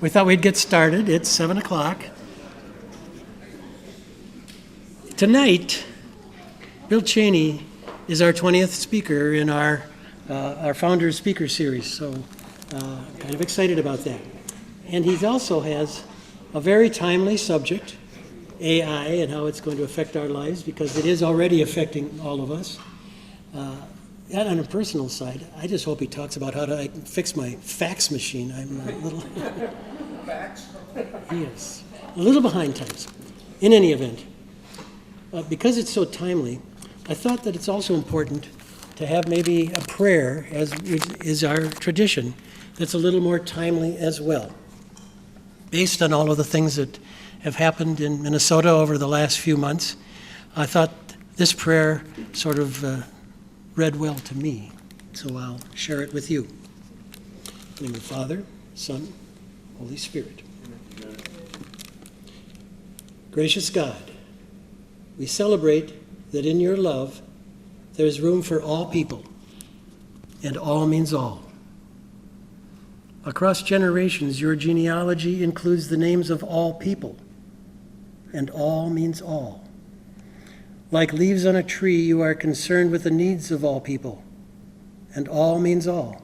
We thought we'd get started. It's 7 o'clock. Tonight, Bill Cheney is our 20th speaker in our Founders Speaker Series, so kind of excited about that. And he also has a very timely subject, AI and how it's going to affect our lives, because it is already affecting all of us. And on a personal side, I just hope he talks about how to fix my fax machine. I'm a little... Fax? Yes. A little behind times. In any event, because it's so timely, I thought that it's also important to have maybe a prayer, as is our tradition, that's a little more timely as well. Based on all of the things that have happened in Minnesota over the last few months, I thought this prayer sort of read well to me, so I'll share it with you. In the name of the Father, Son, Holy Spirit. Amen. Gracious God, we celebrate that in your love there is room for all people, and all means all. Across generations, your genealogy includes the names of all people, and all means all. Like leaves on a tree, you are concerned with the needs of all people, and all means all.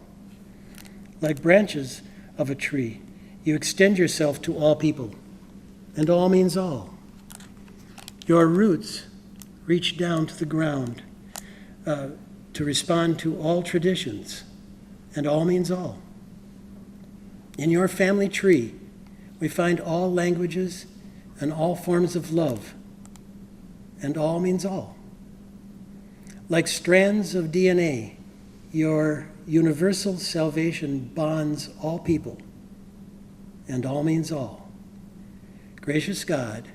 Like branches of a tree, you extend yourself to all people, and all means all. Your roots reach down to the ground to respond to all traditions, and all means all. In your family tree, we find all languages and all forms of love, and all means all. Like strands of DNA, your universal salvation bonds all people, and all means all. Gracious God,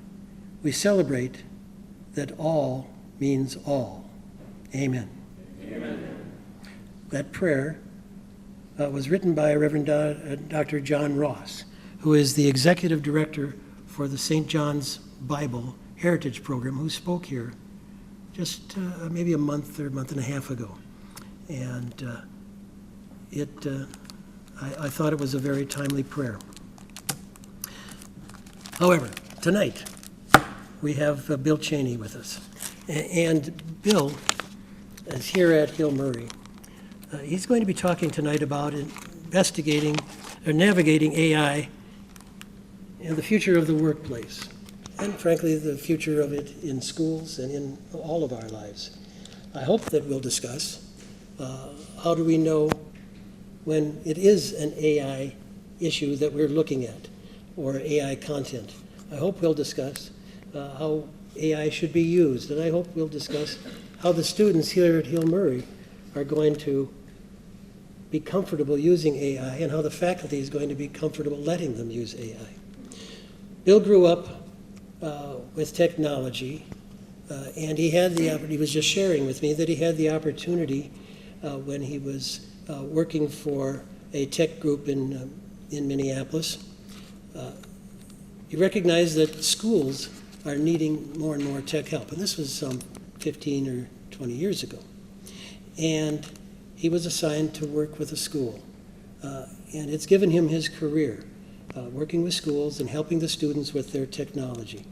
we celebrate that all means all. Amen. Amen. That prayer was written by Reverend Dr. John Ross, who is the executive director for the St. John's Bible Heritage Program, who spoke here just maybe a month or a month and a half ago. And I thought it was a very timely prayer. However, tonight we have Bill Cheney with us. And Bill is here at Hill Murray. He's going to be talking tonight about investigating or navigating AI and the future of the workplace, and frankly, the future of it in schools and in all of our lives. I hope that we'll discuss how do we know when it is an AI issue that we're looking at, or AI content. I hope we'll discuss how AI should be used, and I hope we'll discuss how the students here at Hill Murray are going to be comfortable using AI, and how the faculty is going to be comfortable letting them use AI. Bill grew up with technology, and he was just sharing with me that he had the opportunity when he was working for a tech group in Minneapolis. He recognized that schools are needing more and more tech help, and this was some 15 or 20 years ago. And he was assigned to work with a school, and it's given him his career, working with schools and helping the students with their technology.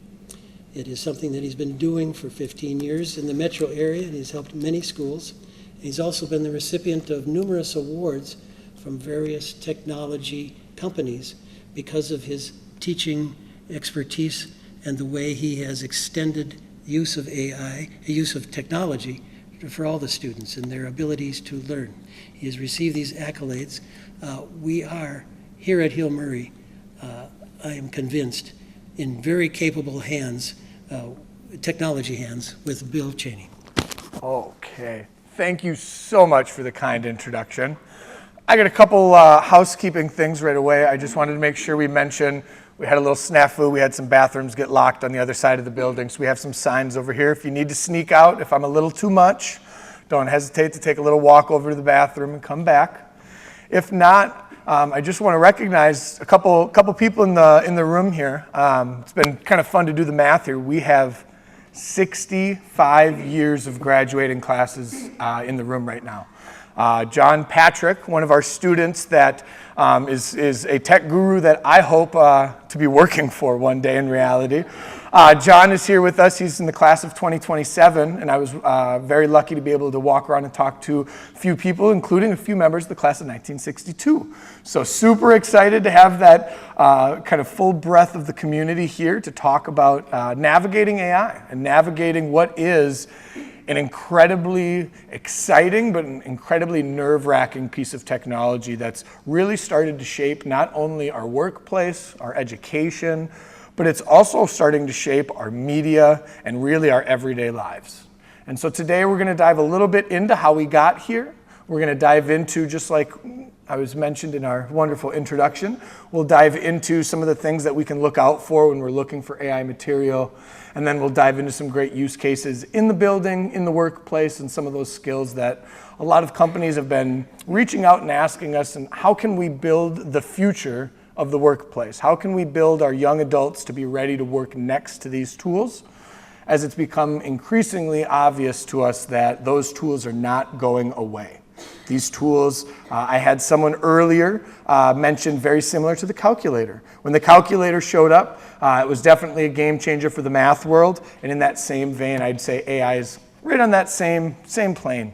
It is something that he's been doing for 15 years in the metro area, and he's helped many schools. He's also been the recipient of numerous awards from various technology companies because of his teaching expertise and the way he has extended use of AI, use of technology for all the students and their abilities to learn. He has received these accolades. We are, here at Hill Murray, I am convinced, in very capable hands, technology hands, with Bill Cheney. Okay. Thank you so much for the kind introduction. I got a couple housekeeping things right away. I just wanted to make sure we mention we had a little snafu. We had some bathrooms get locked on the other side of the building, so we have some signs over here. If you need to sneak out, if I'm a little too much, don't hesitate to take a little walk over to the bathroom and come back. If not, I just want to recognize a couple people in the room here. It's been kind of fun to do the math here. We have 65 years of graduating classes in the room right now. John Patrick, one of our students that is a tech guru that I hope to be working for one day in reality. John is here with us. He's in the class of 2027, and I was very lucky to be able to walk around and talk to a few people, including a few members of the class of 1962. So super excited to have that kind of full breadth of the community here to talk about navigating AI and navigating what is an incredibly exciting but an incredibly nerve-wracking piece of technology that's really started to shape not only our workplace, our education, but it's also starting to shape our media and really our everyday lives. And so today we're going to dive a little bit into how we got here. We're going to dive into, just like I was mentioned in our wonderful introduction, we'll dive into some of the things that we can look out for when we're looking for AI material. And then we'll dive into some great use cases in the building, in the workplace, and some of those skills that a lot of companies have been reaching out and asking us, and how can we build the future of the workplace? How can we build our young adults to be ready to work next to these tools, as it's become increasingly obvious to us that those tools are not going away. These tools, I had someone earlier mention very similar to the calculator. When the calculator showed up, it was definitely a game changer for the math world, and in that same vein, I'd say AI is right on that same plane.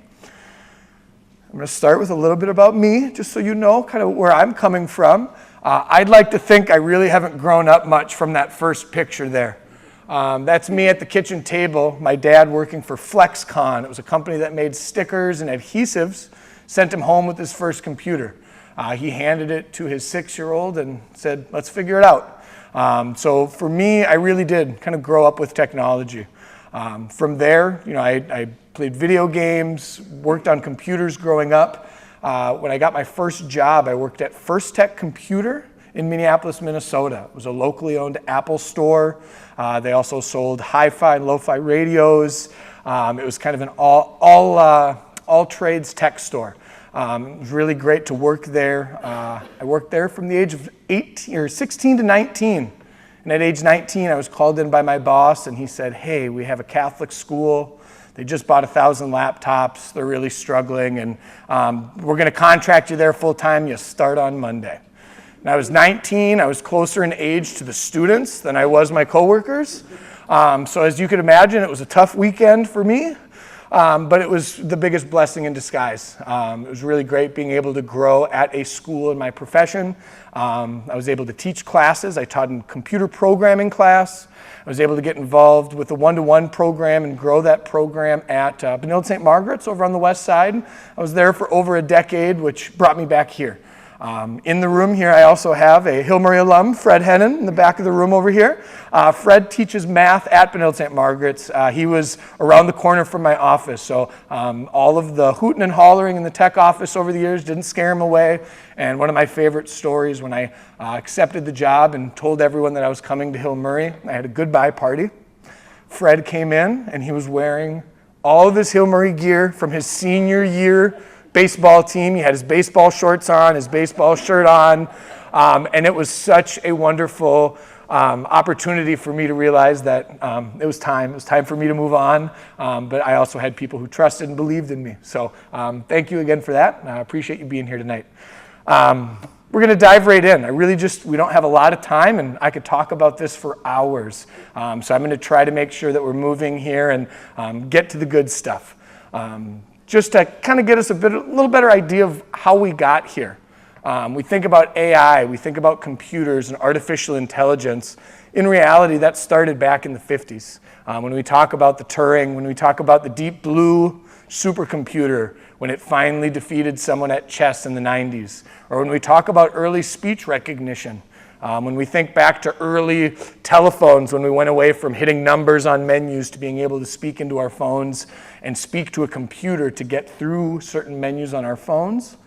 I'm going to start with a little bit about me, just so you know kind of where I'm coming from. I'd like to think I really haven't grown up much from that first picture there. That's me at the kitchen table, my dad working for Flexcon. It was a company that made stickers and adhesives, sent him home with his first computer. He handed it to his 6-year-old and said, let's figure it out. So for me, I really did kind of grow up with technology. From there, I played video games, worked on computers growing up. When I got my first job, I worked at First Tech Computer in Minneapolis, Minnesota. It was a locally owned Apple store. They also sold hi-fi and lo-fi radios. It was kind of an all trades tech store. It was really great to work there. I worked there from the age of 16 to 19. And at age 19, I was called in by my boss, and he said, hey, we have a Catholic school. They just bought 1,000 laptops. They're really struggling, and we're going to contract you there full time. You start on Monday. And I was 19. I was closer in age to the students than I was my coworkers. So as you could imagine, it was a tough weekend for me, but it was the biggest blessing in disguise. It was really great being able to grow at a school in my profession. I was able to teach classes. I taught in computer programming class. I was able to get involved with the one-to-one program and grow that program at Benilde St. Margaret's over on the west side. I was there for over a decade, which brought me back here. In the room here, I also have a Hill Murray alum, Fred Hennon, in the back of the room over here. Fred teaches math at Benilde St. Margaret's. He was around the corner from my office, so all of the hooting and hollering in the tech office over the years didn't scare him away. And one of my favorite stories, when I accepted the job and told everyone that I was coming to Hill Murray, I had a goodbye party. Fred came in, and he was wearing all of his Hill Murray gear from his senior year baseball team. He had his baseball shorts on, his baseball shirt on, and it was such a wonderful opportunity for me to realize that it was time. It was time for me to move on, but I also had people who trusted and believed in me. So thank you again for that. I appreciate you being here tonight. We're going to dive right in. We don't have a lot of time, and I could talk about this for hours. So I'm going to try to make sure that we're moving here and get to the good stuff. Just to kind of get us a little better idea of how we got here. We think about AI, we think about computers and artificial intelligence. In reality, that started back in the 50s. When we talk about the Turing, when we talk about the Deep Blue supercomputer, when it finally defeated someone at chess in the 90s, or when we talk about early speech recognition, when we think back to early telephones, when we went away from hitting numbers on menus to being able to speak into our phones and speak to a computer to get through certain menus on our phones,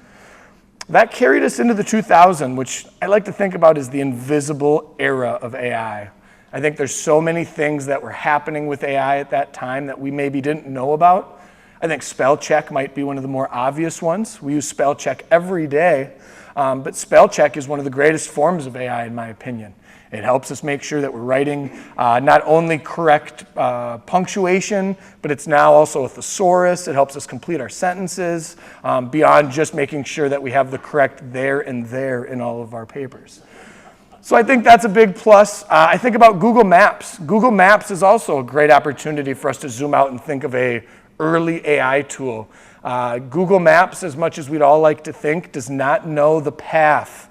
that carried us into the 2000s, which I like to think about as the invisible era of AI. I think there's so many things that were happening with AI at that time that we maybe didn't know about. I think spell check might be one of the more obvious ones. We use spell check every day. But spell check is one of the greatest forms of AI, in my opinion. It helps us make sure that we're writing not only correct punctuation, but it's now also a thesaurus. It helps us complete our sentences beyond just making sure that we have the correct there and there in all of our papers. So I think that's a big plus. I think about Google Maps. Google Maps is also a great opportunity for us to zoom out and think of a early AI tool. Google Maps, as much as we'd all like to think, does not know the path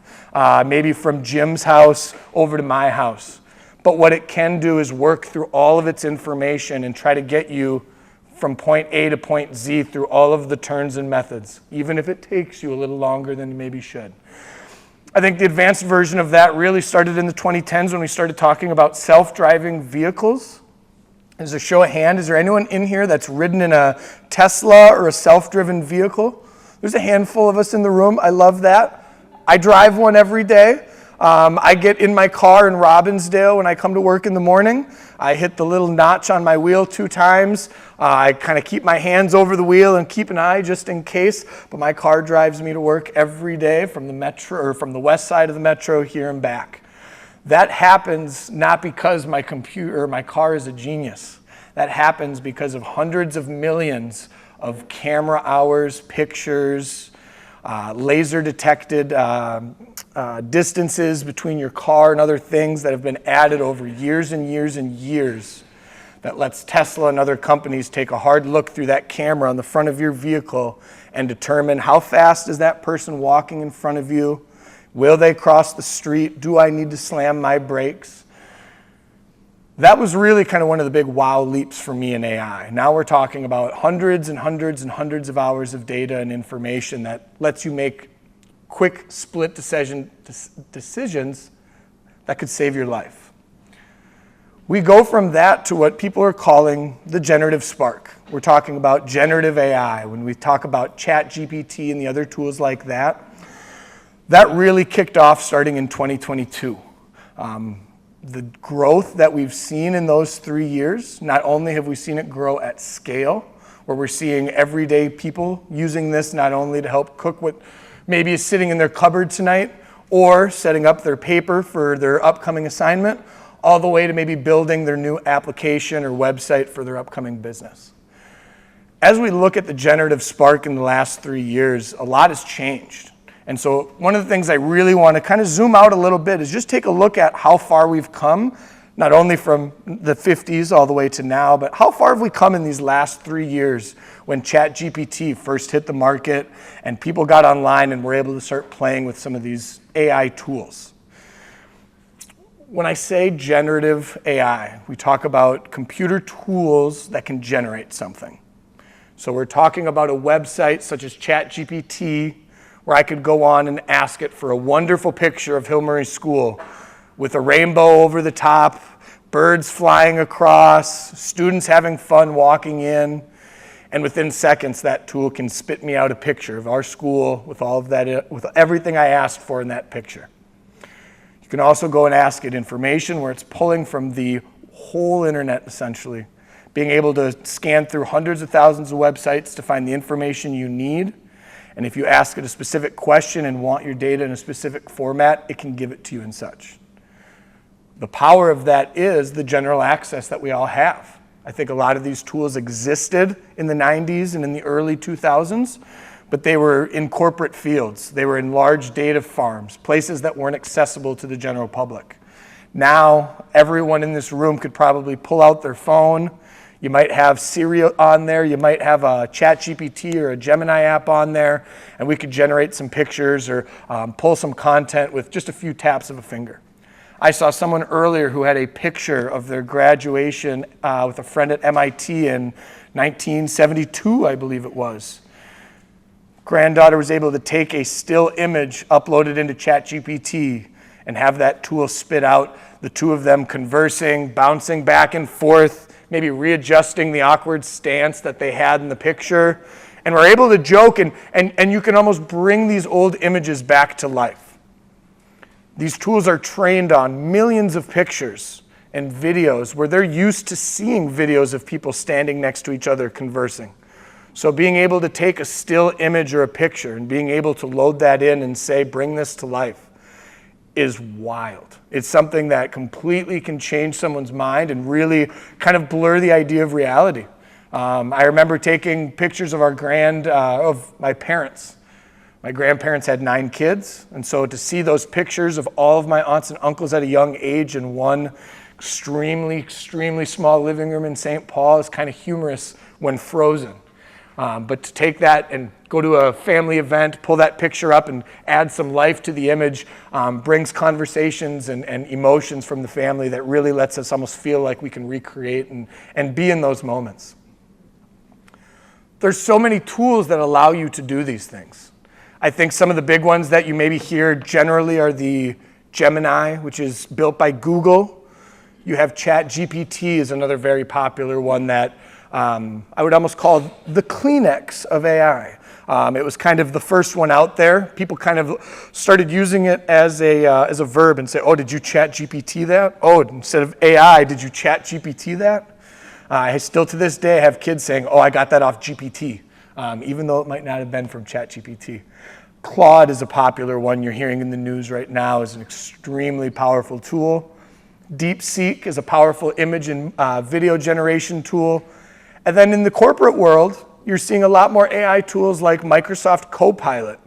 maybe from Jim's house over to my house. But what it can do is work through all of its information and try to get you from point A to point Z through all of the turns and methods, even if it takes you a little longer than you maybe should. I think the advanced version of that really started in the 2010s when we started talking about self-driving vehicles. As a show of hand, is there anyone in here that's ridden in a Tesla or a self-driven vehicle? There's a handful of us in the room. I love that. I drive one every day. I get in my car in Robbinsdale when I come to work in the morning. I hit the little notch on my wheel 2 times. I kind of keep my hands over the wheel and keep an eye just in case. But my car drives me to work every day from the metro or from the west side of the metro here and back. That happens not because my car is a genius. That happens because of hundreds of millions of camera hours, pictures, laser detected distances between your car and other things that have been added over years and years and years that lets Tesla and other companies take a hard look through that camera on the front of your vehicle and determine how fast is that person walking in front of you? Will they cross the street? Do I need to slam my brakes? That was really kind of one of the big wow leaps for me in AI. Now we're talking about hundreds and hundreds and hundreds of hours of data and information that lets you make quick split decisions that could save your life. We go from that to what people are calling the generative spark. We're talking about generative AI. When we talk about ChatGPT and the other tools like that, that really kicked off starting in 2022. The growth that we've seen in those 3 years, not only have we seen it grow at scale, where we're seeing everyday people using this not only to help cook what maybe is sitting in their cupboard tonight, or setting up their paper for their upcoming assignment, all the way to maybe building their new application or website for their upcoming business. As we look at the generative spark in the last 3 years, a lot has changed. And so one of the things I really want to kind of zoom out a little bit is just take a look at how far we've come, not only from the 50s all the way to now, but how far have we come in these last 3 years when ChatGPT first hit the market and people got online and were able to start playing with some of these AI tools. When I say generative AI, we talk about computer tools that can generate something. So we're talking about a website such as ChatGPT, where I could go on and ask it for a wonderful picture of Hill Murray School with a rainbow over the top, birds flying across, students having fun walking in, and within seconds that tool can spit me out a picture of our school with all of that, with everything I asked for in that picture. You can also go and ask it information where it's pulling from the whole internet essentially, being able to scan through hundreds of thousands of websites to find the information you need. And if you ask it a specific question and want your data in a specific format, it can give it to you and such. The power of that is the general access that we all have. I think a lot of these tools existed in the 90s and in the early 2000s, but they were in corporate fields. They were in large data farms, places that weren't accessible to the general public. Now, everyone in this room could probably pull out their phone. You might have Siri on there, you might have a ChatGPT or a Gemini app on there, and we could generate some pictures or pull some content with just a few taps of a finger. I saw someone earlier who had a picture of their graduation with a friend at MIT in 1972, I believe it was. Granddaughter was able to take a still image, upload it into ChatGPT, and have that tool spit out the two of them conversing, bouncing back and forth, maybe readjusting the awkward stance that they had in the picture. And we're able to joke, and you can almost bring these old images back to life. These tools are trained on millions of pictures and videos where they're used to seeing videos of people standing next to each other conversing. So being able to take a still image or a picture and being able to load that in and say, bring this to life, is wild. It's something that completely can change someone's mind and really kind of blur the idea of reality. I remember taking pictures of of my parents. My grandparents had 9 kids, and so to see those pictures of all of my aunts and uncles at a young age in one extremely, extremely small living room in St. Paul is kind of humorous when frozen. But to take that and go to a family event, pull that picture up and add some life to the image, brings conversations and emotions from the family that really lets us almost feel like we can recreate and be in those moments. There's so many tools that allow you to do these things. I think some of the big ones that you maybe hear generally are the Gemini, which is built by Google. You have ChatGPT is another very popular one that I would almost call the Kleenex of AI. It was kind of the first one out there. People kind of started using it as a verb and say, oh, did you ChatGPT that? Oh, instead of AI, did you ChatGPT that? I still to this day have kids saying, oh, I got that off GPT, even though it might not have been from ChatGPT. Claude is a popular one you're hearing in the news right now, is an extremely powerful tool. DeepSeek is a powerful image and video generation tool. And then in the corporate world, you're seeing a lot more AI tools like Microsoft Copilot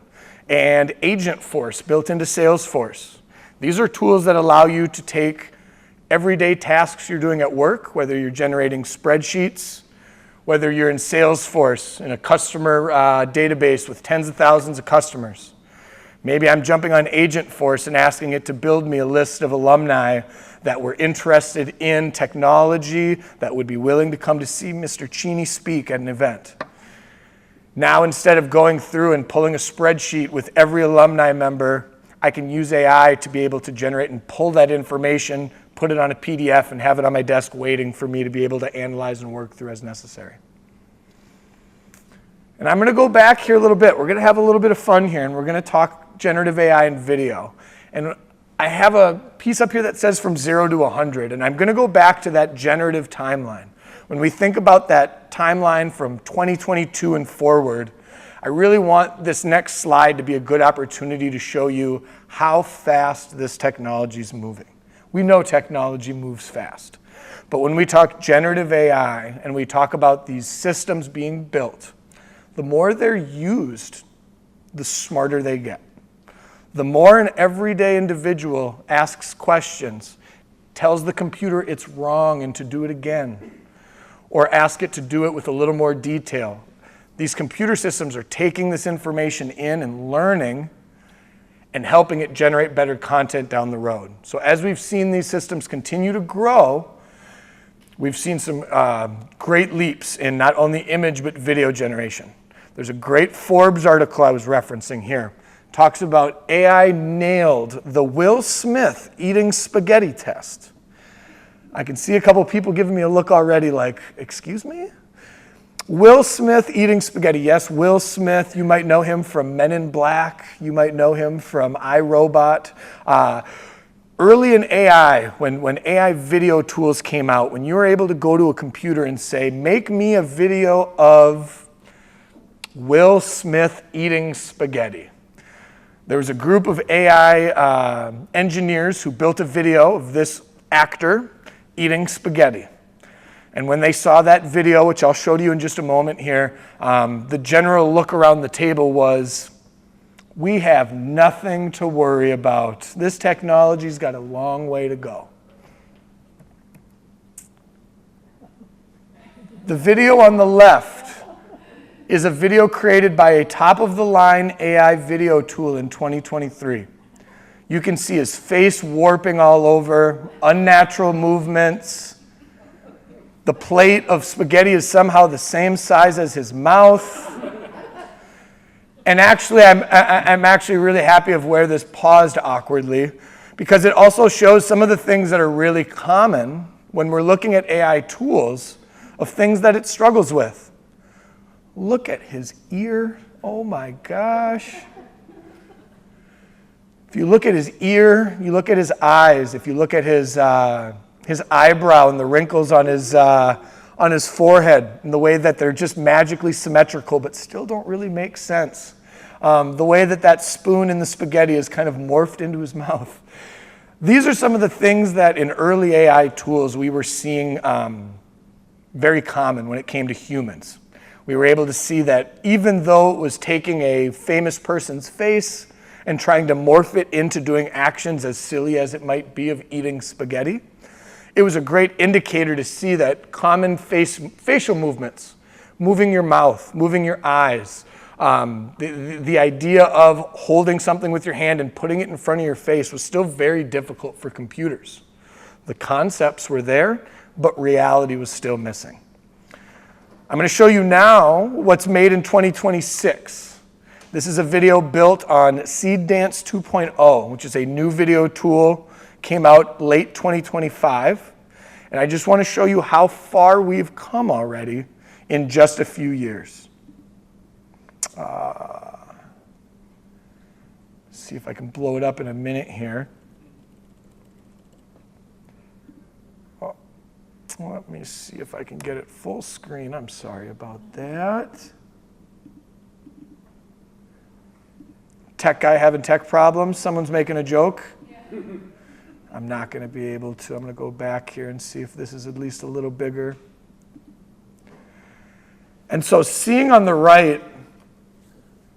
and Agentforce built into Salesforce. These are tools that allow you to take everyday tasks you're doing at work, whether you're generating spreadsheets, whether you're in Salesforce in a customer database with tens of thousands of customers. Maybe I'm jumping on Agentforce and asking it to build me a list of alumni that were interested in technology, that would be willing to come to see Mr. Cheney speak at an event. Now, instead of going through and pulling a spreadsheet with every alumni member, I can use AI to be able to generate and pull that information, put it on a PDF, and have it on my desk waiting for me to be able to analyze and work through as necessary. And I'm going to go back here a little bit. We're going to have a little bit of fun here, and we're going to talk generative AI and video. And I have a piece up here that says from 0 to 100, and I'm going to go back to that generative timeline. When we think about that timeline from 2022 and forward, I really want this next slide to be a good opportunity to show you how fast this technology is moving. We know technology moves fast. But when we talk generative AI and we talk about these systems being built, the more they're used, the smarter they get. The more an everyday individual asks questions, tells the computer it's wrong and to do it again, or ask it to do it with a little more detail, these computer systems are taking this information in and learning and helping it generate better content down the road. So as we've seen these systems continue to grow, we've seen some great leaps in not only image but video generation. There's a great Forbes article I was referencing here. Talks about AI nailed the Will Smith eating spaghetti test. I can see a couple people giving me a look already like, excuse me? Will Smith eating spaghetti. Yes, Will Smith, you might know him from Men in Black. You might know him from iRobot. Early in AI, when AI video tools came out, when you were able to go to a computer and say, make me a video of Will Smith eating spaghetti. There was a group of AI engineers who built a video of this actor eating spaghetti. And when they saw that video, which I'll show to you in just a moment here, the general look around the table was, we have nothing to worry about. This technology's got a long way to go. The video on the left is a video created by a top-of-the-line AI video tool in 2023. You can see his face warping all over, unnatural movements. The plate of spaghetti is somehow the same size as his mouth. And actually, I'm actually really happy of where this paused awkwardly, because it also shows some of the things that are really common when we're looking at AI tools of things that it struggles with. Look at his ear. Oh my gosh. If you look at his ear, you look at his eyes, if you look at his eyebrow and the wrinkles on his forehead and the way that they're just magically symmetrical but still don't really make sense. the way that spoon in the spaghetti is kind of morphed into his mouth. These are some of the things that in early AI tools we were seeing very common when it came to humans. We were able to see that even though it was taking a famous person's face and trying to morph it into doing actions as silly as it might be of eating spaghetti, it was a great indicator to see that common facial movements, moving your mouth, moving your eyes, the idea of holding something with your hand and putting it in front of your face was still very difficult for computers. The concepts were there, but reality was still missing. I'm going to show you now what's made in 2026. This is a video built on Seed Dance 2.0, which is a new video tool, came out late 2025. And I just want to show you how far we've come already in just a few years. See if I can blow it up in a minute here. Oh, let me see if I can get it full screen. I'm sorry about that. Tech guy having tech problems. Someone's making a joke. Yeah. I'm not going to be able to. I'm going to go back here and see if this is at least a little bigger. And so seeing on the right,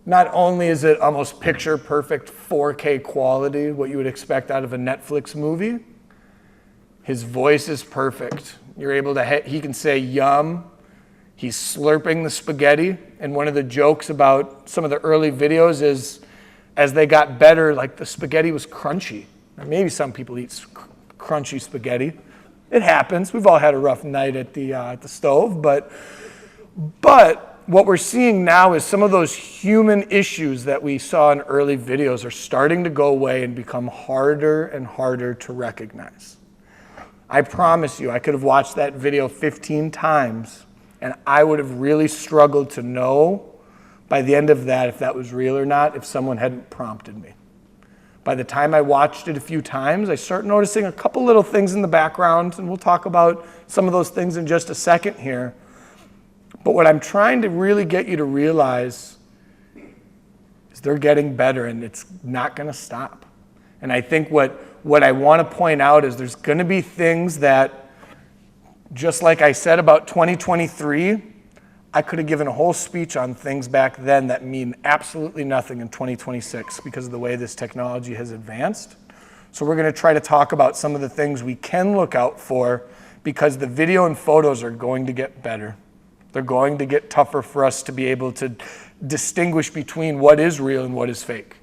not only is it almost picture perfect 4K quality, what you would expect out of a Netflix movie, his voice is perfect. You're able to, he can say yum. He's slurping the spaghetti. And one of the jokes about some of the early videos is as they got better, like the spaghetti was crunchy. Or maybe some people eat crunchy spaghetti. It happens. We've all had a rough night at the stove, but what we're seeing now is some of those human issues that we saw in early videos are starting to go away and become harder and harder to recognize. I promise you, I could have watched that video 15 times and I would have really struggled to know by the end of that if that was real or not if someone hadn't prompted me. By the time I watched it a few times, I start noticing a couple little things in the background, and we'll talk about some of those things in just a second here. But what I'm trying to really get you to realize is they're getting better, and it's not going to stop. And I think what I want to point out is there's going to be things that, just like I said about 2023, I could have given a whole speech on things back then that mean absolutely nothing in 2026 because of the way this technology has advanced. So we're going to try to talk about some of the things we can look out for because the video and photos are going to get better. They're going to get tougher for us to be able to distinguish between what is real and what is fake.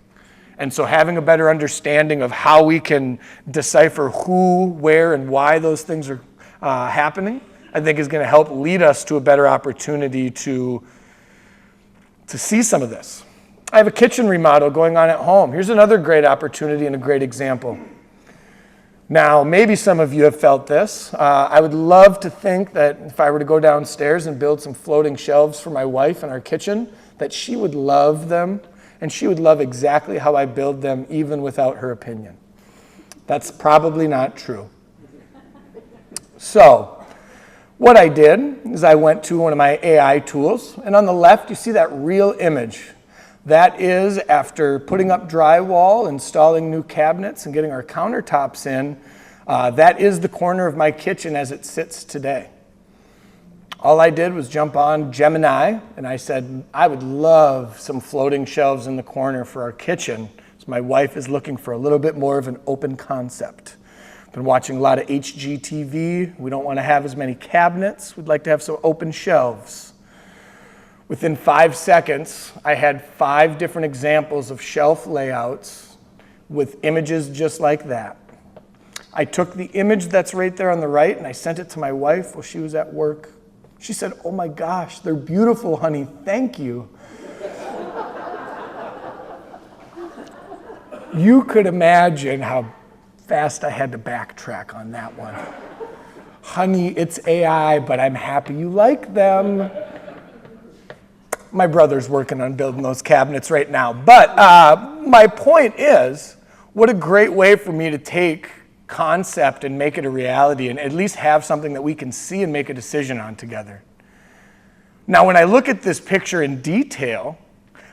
And so having a better understanding of how we can decipher who, where, and why those things are happening, I think is going to help lead us to a better opportunity to see some of this. I have a kitchen remodel going on at home. Here's another great opportunity and a great example. Now, maybe some of you have felt this. I would love to think that if I were to go downstairs and build some floating shelves for my wife in our kitchen, that she would love them, and she would love exactly how I build them, even without her opinion. That's probably not true. So, what I did is I went to one of my AI tools, and on the left, you see that real image. That is after putting up drywall, installing new cabinets, and getting our countertops in. That is the corner of my kitchen as it sits today. All I did was jump on Gemini, and I said, I would love some floating shelves in the corner for our kitchen. So my wife is looking for a little bit more of an open concept. Been watching a lot of HGTV. We don't want to have as many cabinets. We'd like to have some open shelves. Within 5 seconds, I had 5 different examples of shelf layouts with images just like that. I took the image that's right there on the right and I sent it to my wife while she was at work. She said, "Oh my gosh, they're beautiful, honey. Thank you." You could imagine how fast I had to backtrack on that one. Honey, it's AI, but I'm happy you like them. My brother's working on building those cabinets right now. But my point is, what a great way for me to take concept and make it a reality and at least have something that we can see and make a decision on together. Now, when I look at this picture in detail,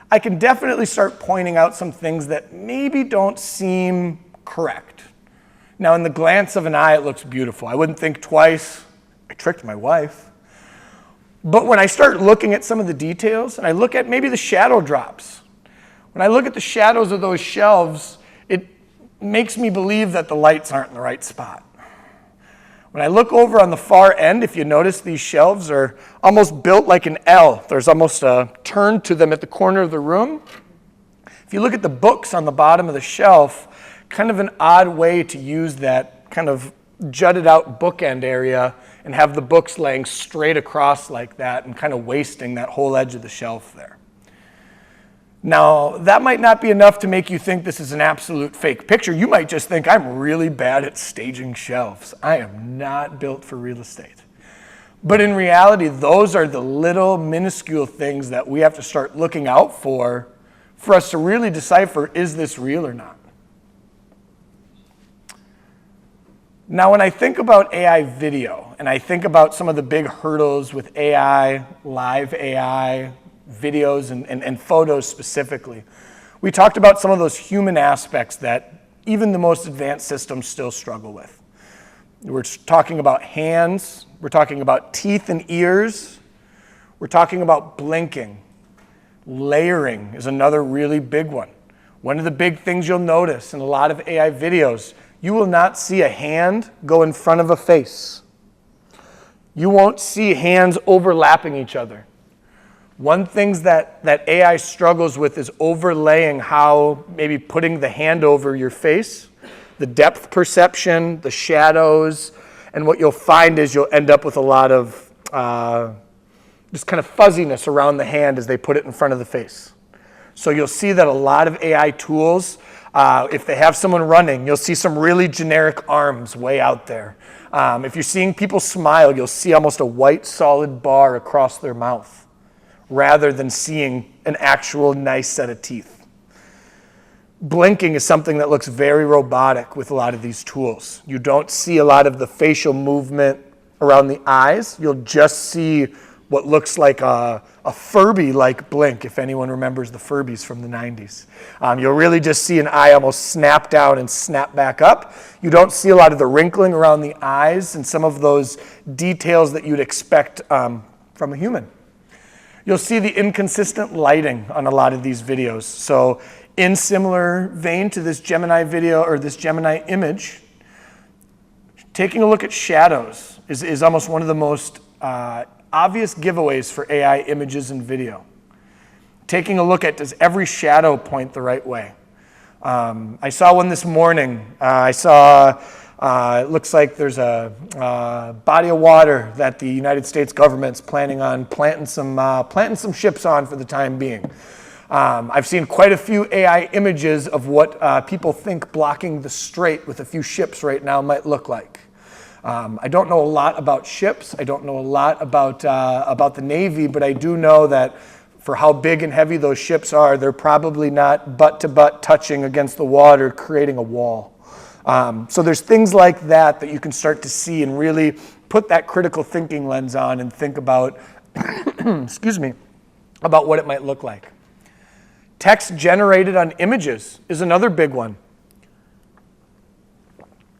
I can definitely start pointing out some things that maybe don't seem correct. Now, in the glance of an eye, it looks beautiful. I wouldn't think twice. I tricked my wife. But when I start looking at some of the details, and I look at maybe the shadow drops, when I look at the shadows of those shelves, it makes me believe that the lights aren't in the right spot. When I look over on the far end, if you notice, these shelves are almost built like an L. There's almost a turn to them at the corner of the room. If you look at the books on the bottom of the shelf, kind of an odd way to use that kind of jutted out bookend area and have the books laying straight across like that and kind of wasting that whole edge of the shelf there. Now, that might not be enough to make you think this is an absolute fake picture. You might just think I'm really bad at staging shelves. I am not built for real estate. But in reality, those are the little minuscule things that we have to start looking out for us to really decipher, is this real or not? Now, when I think about AI video, and I think about some of the big hurdles with AI, live AI, videos and photos specifically, we talked about some of those human aspects that even the most advanced systems still struggle with. We're talking about hands, we're talking about teeth and ears, we're talking about blinking. Layering is another really big one. One of the big things you'll notice in a lot of AI videos, you will not see a hand go in front of a face. You won't see hands overlapping each other. One thing that AI struggles with is overlaying how maybe putting the hand over your face, the depth perception, the shadows, and what you'll find is you'll end up with a lot of just kind of fuzziness around the hand as they put it in front of the face. So you'll see that a lot of AI tools, if they have someone running, you'll see some really generic arms way out there. If you're seeing people smile, you'll see almost a white solid bar across their mouth, rather than seeing an actual nice set of teeth. Blinking is something that looks very robotic with a lot of these tools. You don't see a lot of the facial movement around the eyes. You'll just see what looks like a Furby-like blink, if anyone remembers the Furbies from the 90s. You'll really just see an eye almost snap down and snap back up. You don't see a lot of the wrinkling around the eyes and some of those details that you'd expect from a human. You'll see the inconsistent lighting on a lot of these videos. So in similar vein to this Gemini video or this Gemini image, taking a look at shadows is almost one of the most obvious giveaways for AI images and video. Taking a look at, does every shadow point the right way? I saw one this morning. I saw it looks like there's a body of water that the United States government's planning on planting some ships on for the time being. I've seen quite a few AI images of what people think blocking the strait with a few ships right now might look like. I don't know a lot about ships. I don't know a lot about the Navy, but I do know that for how big and heavy those ships are, they're probably not butt-to-butt touching against the water, creating a wall. So there's things like that that you can start to see and really put that critical thinking lens on and think about, excuse me, about what it might look like. Text generated on images is another big one.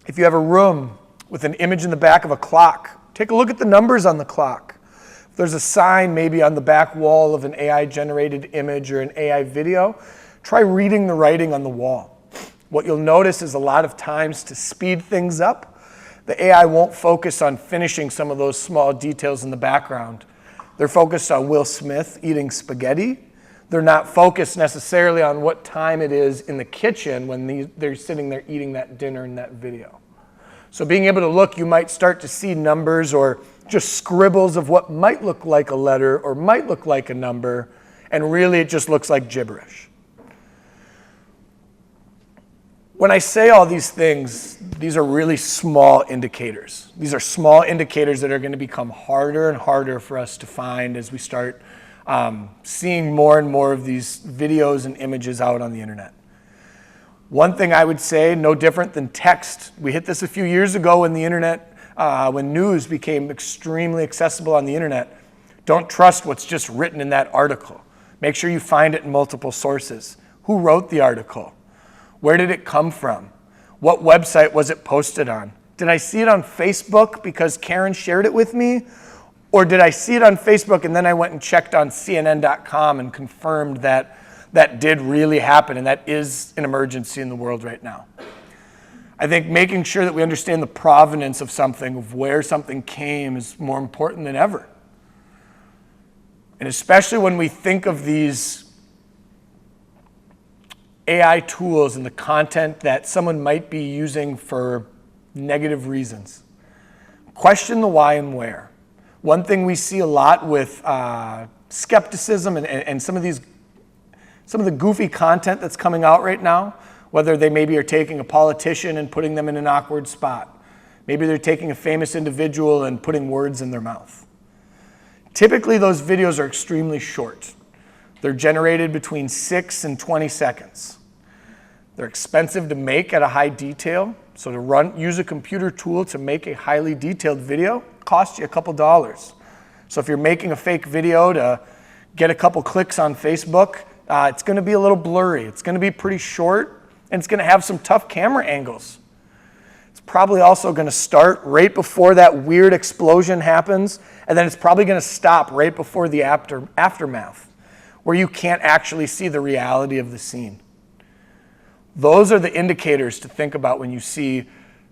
If you have a room with an image in the back of a clock, take a look at the numbers on the clock. If there's a sign maybe on the back wall of an AI-generated image or an AI video, try reading the writing on the wall. What you'll notice is a lot of times to speed things up, the AI won't focus on finishing some of those small details in the background. They're focused on Will Smith eating spaghetti. They're not focused necessarily on what time it is in the kitchen when they're sitting there eating that dinner in that video. So being able to look, you might start to see numbers or just scribbles of what might look like a letter or might look like a number, and really it just looks like gibberish. When I say all these things, these are really small indicators. These are small indicators that are going to become harder and harder for us to find as we start seeing more and more of these videos and images out on the internet. One thing I would say, no different than text. We hit this a few years ago when the internet, when news became extremely accessible on the internet. Don't trust what's just written in that article. Make sure you find it in multiple sources. Who wrote the article? Where did it come from? What website was it posted on? Did I see it on Facebook because Karen shared it with me? Or did I see it on Facebook and then I went and checked on CNN.com and confirmed that that did really happen and that is an emergency in the world right now? I think making sure that we understand the provenance of something, of where something came, is more important than ever. And especially when we think of these AI tools and the content that someone might be using for negative reasons. Question the why and where. One thing we see a lot with skepticism and some of the goofy content that's coming out right now, whether they maybe are taking a politician and putting them in an awkward spot. Maybe they're taking a famous individual and putting words in their mouth. Typically, those videos are extremely short. They're generated between 6 and 20 seconds. They're expensive to make at a high detail. So to use a computer tool to make a highly detailed video costs you a couple dollars. So if you're making a fake video to get a couple clicks on Facebook, it's going to be a little blurry. It's going to be pretty short, and it's going to have some tough camera angles. It's probably also going to start right before that weird explosion happens, and then it's probably going to stop right before the aftermath, where you can't actually see the reality of the scene. Those are the indicators to think about when you see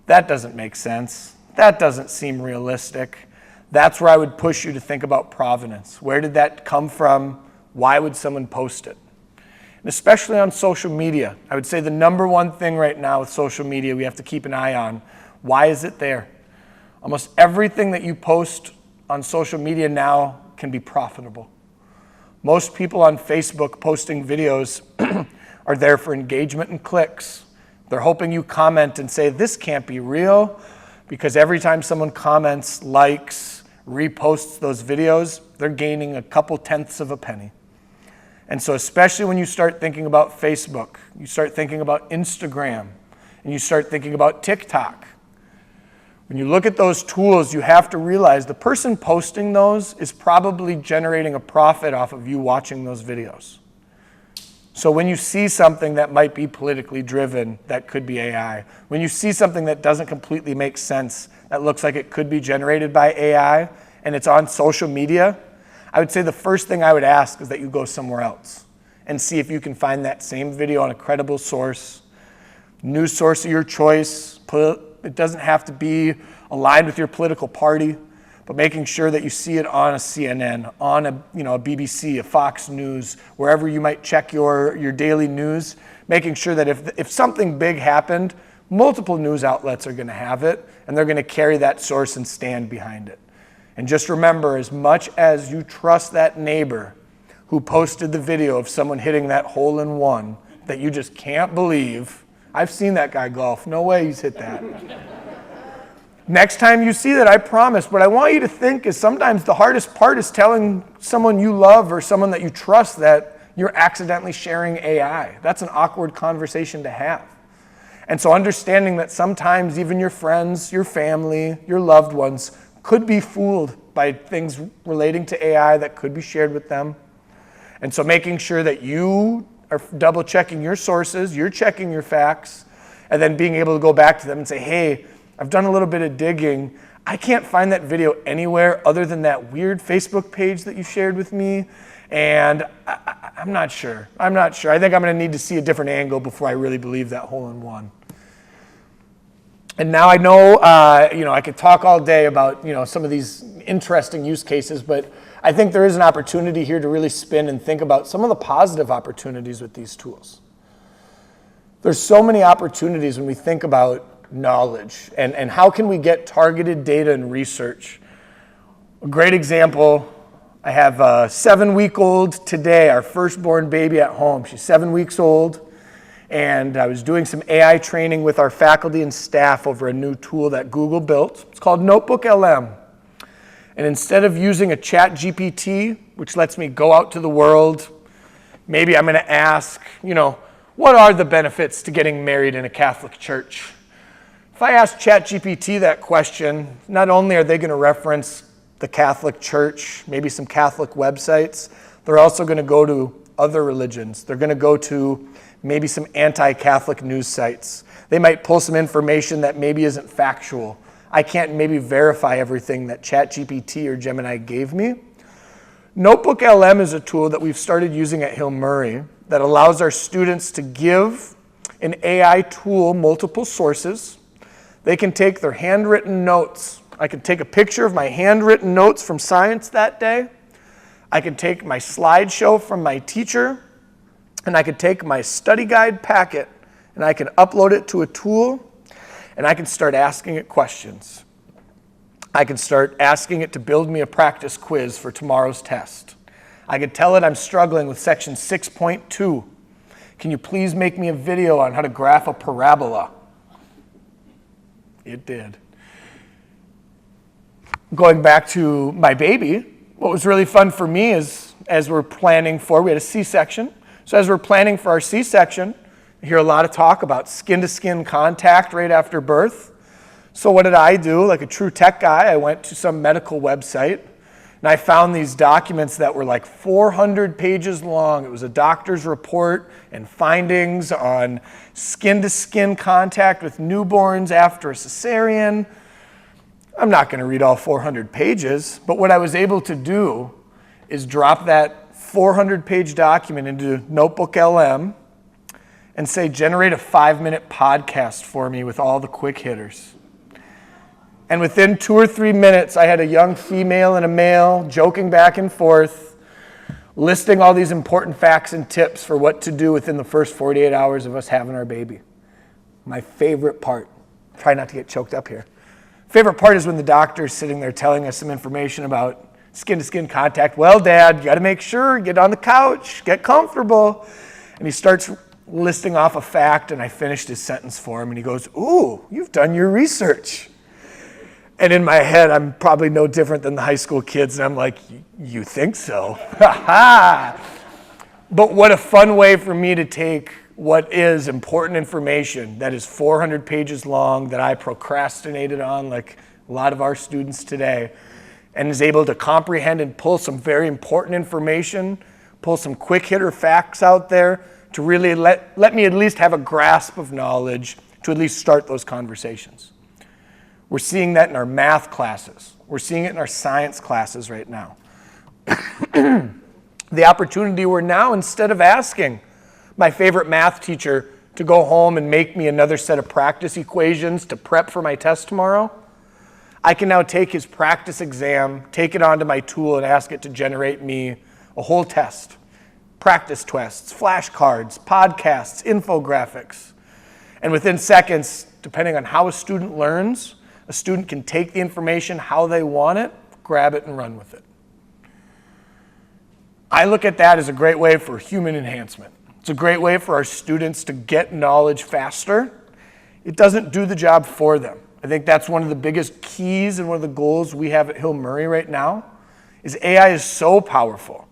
that doesn't make sense, that doesn't seem realistic. That's where I would push you to think about provenance. Where did that come from? Why would someone post it? And especially on social media, I would say the number one thing right now with social media we have to keep an eye on, why is it there? Almost everything that you post on social media now can be profitable. Most people on Facebook posting videos are there for engagement and clicks. They're hoping you comment and say, this can't be real, because every time someone comments, likes, reposts those videos, they're gaining a couple tenths of a penny. And so especially when you start thinking about Facebook, you start thinking about Instagram, and you start thinking about TikTok, when you look at those tools, you have to realize the person posting those is probably generating a profit off of you watching those videos. So when you see something that might be politically driven, that could be AI. When you see something that doesn't completely make sense, that looks like it could be generated by AI, and it's on social media, I would say the first thing I would ask is that you go somewhere else and see if you can find that same video on a credible source, news source of your choice. It doesn't have to be aligned with your political party, but making sure that you see it on a CNN, on a BBC, a Fox News, wherever you might check your daily news, making sure that if something big happened, multiple news outlets are going to have it, and they're going to carry that source and stand behind it. And just remember, as much as you trust that neighbor who posted the video of someone hitting that hole-in-one that you just can't believe, I've seen that guy golf, no way he's hit that. Next time you see that, I promise, what I want you to think is sometimes the hardest part is telling someone you love or someone that you trust that you're accidentally sharing AI. That's an awkward conversation to have. And so understanding that sometimes even your friends, your family, your loved ones could be fooled by things relating to AI that could be shared with them. And so making sure that you are double checking your sources, you're checking your facts, and then being able to go back to them and say, hey, I've done a little bit of digging. I can't find that video anywhere other than that weird Facebook page that you shared with me, and I'm not sure. I think I'm going to need to see a different angle before I really believe that hole-in-one. And now I know, I could talk all day about, some of these interesting use cases, but I think there is an opportunity here to really spin and think about some of the positive opportunities with these tools. There's so many opportunities when we think about knowledge and how can we get targeted data and research. A great example, I have a 7-week-old today, our firstborn baby at home. She's 7 weeks old, and I was doing some AI training with our faculty and staff over a new tool that Google built. It's called Notebook LM. And instead of using a chat GPT, which lets me go out to the world, maybe I'm going to ask, what are the benefits to getting married in a Catholic church? If I ask ChatGPT that question, not only are they going to reference the Catholic Church, maybe some Catholic websites, They're also going to go to other religions. They're going to go to maybe some anti-Catholic news sites. They might pull some information that maybe isn't factual. I can't maybe verify everything that ChatGPT or Gemini gave me. Notebook LM is a tool that we've started using at Hill Murray that allows our students to give an AI tool multiple sources. They can take their handwritten notes. I can take a picture of my handwritten notes from science that day. I can take my slideshow from my teacher, and I can take my study guide packet, and I can upload it to a tool, and I can start asking it questions. I can start asking it to build me a practice quiz for tomorrow's test. I could tell it I'm struggling with section 6.2. Can you please make me a video on how to graph a parabola? It did. Going back to my baby, what was really fun for me is, as we're planning for, we had a C-section. So as we're planning for our C-section, I hear a lot of talk about skin-to-skin contact right after birth. So what did I do? Like a true tech guy, I went to some medical website, and I found these documents that were like 400 pages long. It was a doctor's report and findings on skin-to-skin contact with newborns after a cesarean. I'm not going to read all 400 pages, but what I was able to do is drop that 400-page document into Notebook LM and say, generate a 5-minute podcast for me with all the quick hitters. And within 2 or 3 minutes, I had a young female and a male joking back and forth, listing all these important facts and tips for what to do within the first 48 hours of us having our baby. My favorite part, try not to get choked up here. Favorite part is when the doctor's sitting there telling us some information about skin-to-skin contact. Well, Dad, you got to make sure, get on the couch, get comfortable. And he starts listing off a fact, and I finished his sentence for him, and he goes, ooh, you've done your research. And in my head, I'm probably no different than the high school kids, and I'm like, you think so? But what a fun way for me to take what is important information that is 400 pages long that I procrastinated on, like a lot of our students today, and is able to comprehend and pull some very important information, pull some quick hitter facts out there to really let me at least have a grasp of knowledge to at least start those conversations. We're seeing that in our math classes. We're seeing it in our science classes right now. The opportunity where now, instead of asking my favorite math teacher to go home and make me another set of practice equations to prep for my test tomorrow, I can now take his practice exam, take it onto my tool, and ask it to generate me a whole test. Practice tests, flashcards, podcasts, infographics. And within seconds, depending on how a student learns, a student can take the information how they want it, grab it, and run with it. I look at that as a great way for human enhancement. It's a great way for our students to get knowledge faster. It doesn't do the job for them. I think that's one of the biggest keys and one of the goals we have at Hill Murray right now is AI is so powerful.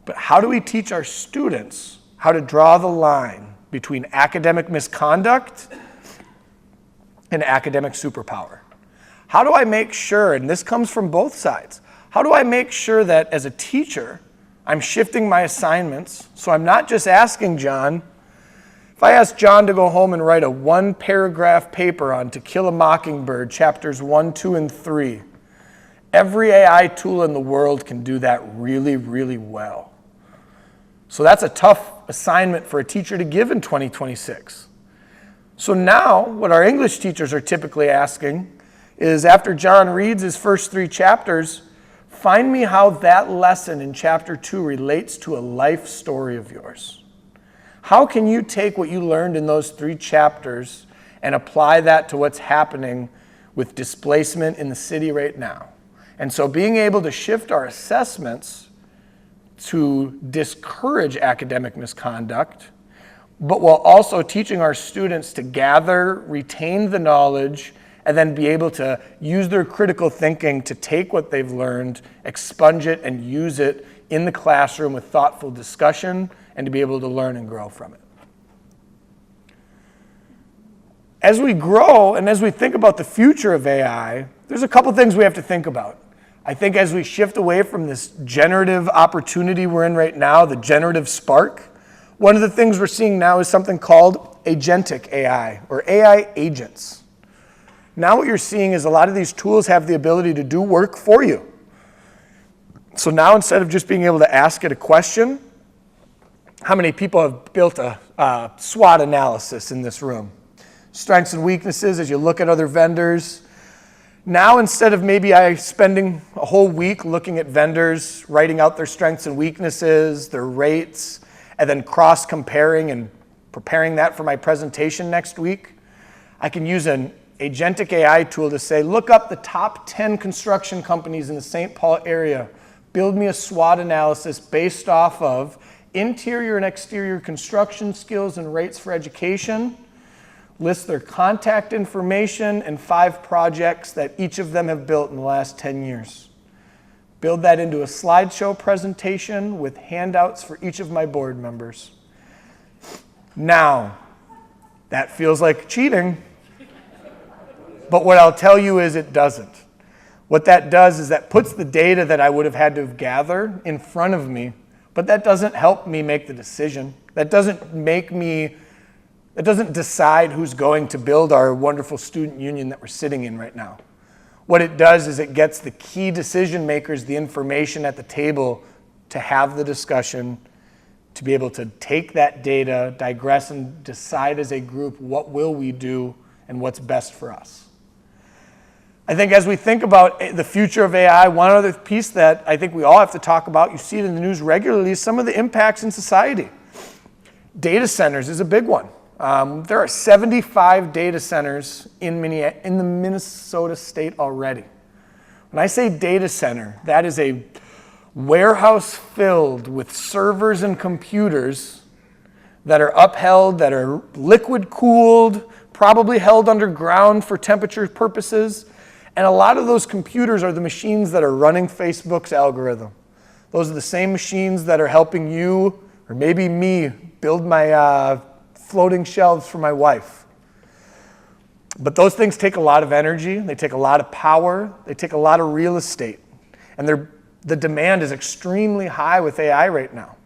But how do we teach our students how to draw the line between academic misconduct and academic superpower? How do I make sure, and this comes from both sides, how do I make sure that as a teacher, I'm shifting my assignments, so I'm not just asking John. If I ask John to go home and write a 1-paragraph paper on To Kill a Mockingbird, chapters 1, 2, and 3, every AI tool in the world can do that really, really well. So that's a tough assignment for a teacher to give in 2026. So now, what our English teachers are typically asking is, after John reads his first 3 chapters, find me how that lesson in chapter 2 relates to a life story of yours. How can you take what you learned in those 3 chapters and apply that to what's happening with displacement in the city right now? And so being able to shift our assessments to discourage academic misconduct, but while also teaching our students to gather, retain the knowledge, and then be able to use their critical thinking to take what they've learned, expunge it, and use it in the classroom with thoughtful discussion, and to be able to learn and grow from it. As we grow and as we think about the future of AI, there's a couple things we have to think about. I think as we shift away from this generative opportunity we're in right now, the generative spark, one of the things we're seeing now is something called agentic AI, or AI agents. Now what you're seeing is a lot of these tools have the ability to do work for you. So now instead of just being able to ask it a question, how many people have built a SWOT analysis in this room? Strengths and weaknesses as you look at other vendors. Now, instead of maybe I spending a whole week looking at vendors, writing out their strengths and weaknesses, their rates, and then cross-comparing and preparing that for my presentation next week, I can use an agentic AI tool to say, look up the top 10 construction companies in the St. Paul area, build me a SWOT analysis based off of interior and exterior construction skills and rates for education, list their contact information and 5 projects that each of them have built in the last 10 years. Build that into a slideshow presentation with handouts for each of my board members. Now, that feels like cheating, but what I'll tell you is it doesn't. What that does is that puts the data that I would have had to have gathered in front of me, but that doesn't help me make the decision. That doesn't decide who's going to build our wonderful student union that we're sitting in right now. What it does is it gets the key decision makers the information at the table to have the discussion, to be able to take that data, digress, and decide as a group what will we do and what's best for us. I think as we think about the future of AI, one other piece that I think we all have to talk about, you see it in the news regularly, is some of the impacts in society. Data centers is a big one. There are 75 data centers in the Minnesota state already. When I say data center, that is a warehouse filled with servers and computers that are upheld, that are liquid cooled, probably held underground for temperature purposes. And a lot of those computers are the machines that are running Facebook's algorithm. Those are the same machines that are helping you, or maybe me, build my floating shelves for my wife. But those things take a lot of energy, they take a lot of power, they take a lot of real estate. And the demand is extremely high with AI right now.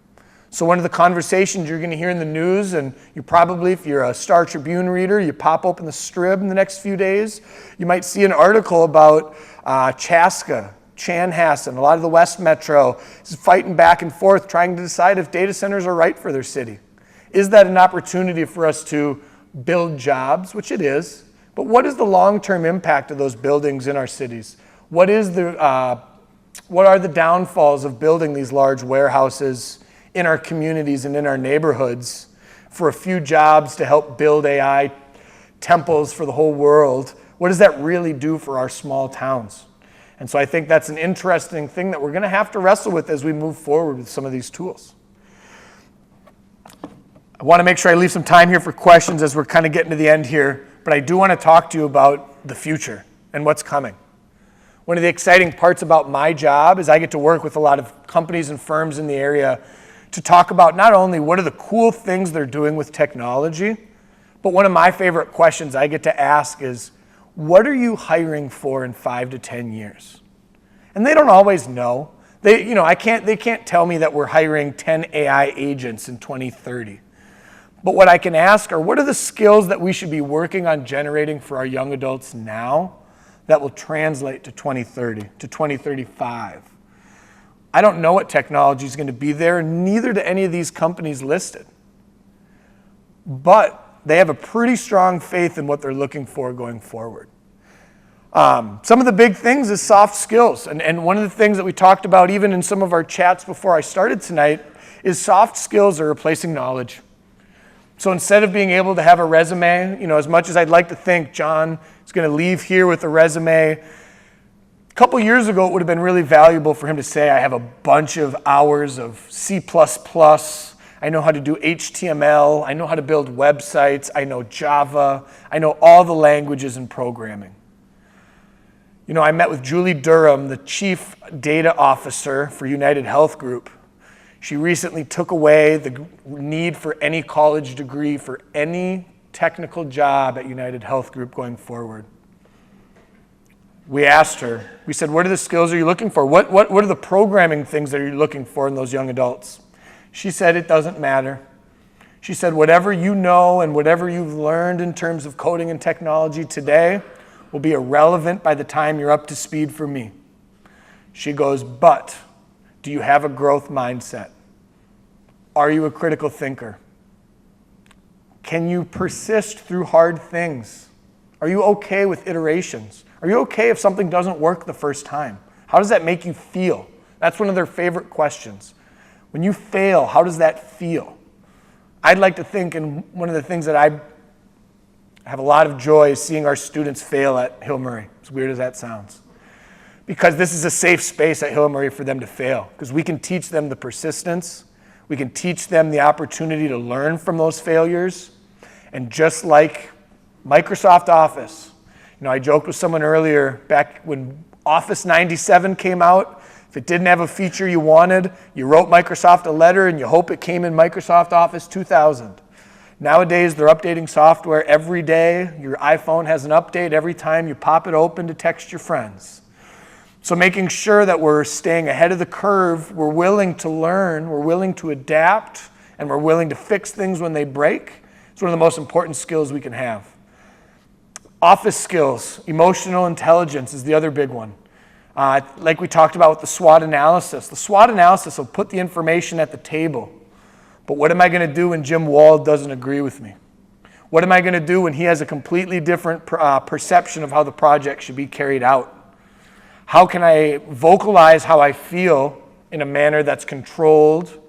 So one of the conversations you're going to hear in the news, and you probably, if you're a Star Tribune reader, you pop open the Strib in the next few days, you might see an article about Chaska, Chanhassen, a lot of the West Metro is fighting back and forth trying to decide if data centers are right for their city. Is that an opportunity for us to build jobs, which it is, but what is the long-term impact of those buildings in our cities? What are the downfalls of building these large warehouses in our communities and in our neighborhoods for a few jobs to help build AI temples for the whole world? What does that really do for our small towns? And so I think that's an interesting thing that we're going to have to wrestle with as we move forward with some of these tools. I want to make sure I leave some time here for questions as we're kind of getting to the end here, but I do want to talk to you about the future and what's coming. One of the exciting parts about my job is I get to work with a lot of companies and firms in the area to talk about not only what are the cool things they're doing with technology, but one of my favorite questions I get to ask is, what are you hiring for in 5 to 10 years? And they don't always know. They can't tell me that we're hiring 10 AI agents in 2030. But what I can ask are, what are the skills that we should be working on generating for our young adults now that will translate to 2030, to 2035? I don't know what technology is going to be there, neither do any of these companies listed. But they have a pretty strong faith in what they're looking for going forward. Some of the big things is soft skills. And one of the things that we talked about even in some of our chats before I started tonight is soft skills are replacing knowledge. So instead of being able to have a resume, as much as I'd like to think John is going to leave here with a resume, a couple years ago it would have been really valuable for him to say, I have a bunch of hours of C++, I know how to do HTML, I know how to build websites, I know Java, I know all the languages in programming. I met with Julie Durham, the Chief Data Officer for United Health Group. She recently took away the need for any college degree for any technical job at United Health Group going forward. we asked her, we said, what are the skills are you looking for? What are the programming things that you're looking for in those young adults? She said, it doesn't matter. She said, whatever you know and whatever you've learned in terms of coding and technology today will be irrelevant by the time you're up to speed for me. She goes, but do you have a growth mindset? Are you a critical thinker? Can you persist through hard things? Are you okay with iterations? Are you okay if something doesn't work the first time? How does that make you feel? That's one of their favorite questions. When you fail, how does that feel? I'd like to think, and one of the things that I have a lot of joy is seeing our students fail at Hill Murray, as weird as that sounds. Because this is a safe space at Hill Murray for them to fail, because we can teach them the persistence, we can teach them the opportunity to learn from those failures, and just like Microsoft Office, I joked with someone earlier, back when Office 97 came out, if it didn't have a feature you wanted, you wrote Microsoft a letter and you hope it came in Microsoft Office 2000. Nowadays, they're updating software every day. Your iPhone has an update every time you pop it open to text your friends. So making sure that we're staying ahead of the curve, we're willing to learn, we're willing to adapt, and we're willing to fix things when they break, is one of the most important skills we can have. Office skills, emotional intelligence is the other big one. Like we talked about with the SWOT analysis. The SWOT analysis will put the information at the table. But what am I going to do when Jim Wald doesn't agree with me? What am I going to do when he has a completely different perception of how the project should be carried out? How can I vocalize how I feel in a manner that's controlled,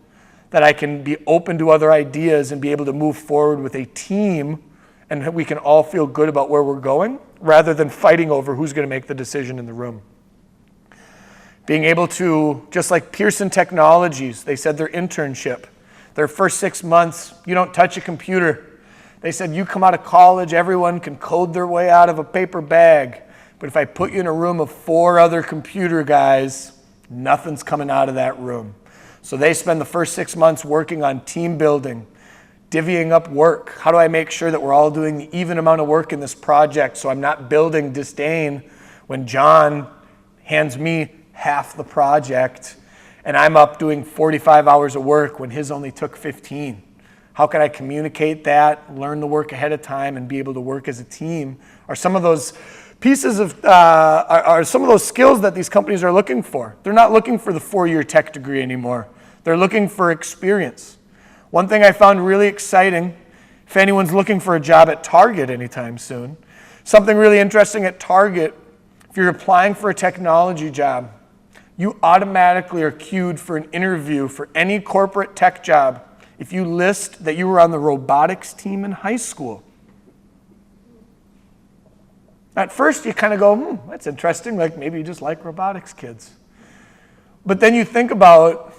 that I can be open to other ideas and be able to move forward with a team and we can all feel good about where we're going rather than fighting over who's going to make the decision in the room? Being able to, just like Pearson Technologies, they said their internship, their first 6 months, you don't touch a computer. They said you come out of college, everyone can code their way out of a paper bag. But if I put you in a room of 4 other computer guys, nothing's coming out of that room. So they spend the first 6 months working on team building, divvying up work. How do I make sure that we're all doing the even amount of work in this project so I'm not building disdain when John hands me half the project and I'm up doing 45 hours of work when his only took 15? How can I communicate that, learn the work ahead of time, and be able to work as a team? Are some of those pieces of, are some of those skills that these companies are looking for. They're not looking for the 4-year tech degree anymore. They're looking for experience. One thing I found really exciting, if anyone's looking for a job at Target anytime soon, something really interesting at Target, if you're applying for a technology job, you automatically are queued for an interview for any corporate tech job if you list that you were on the robotics team in high school. At first you kind of go, that's interesting, like maybe you just like robotics kids. But then you think about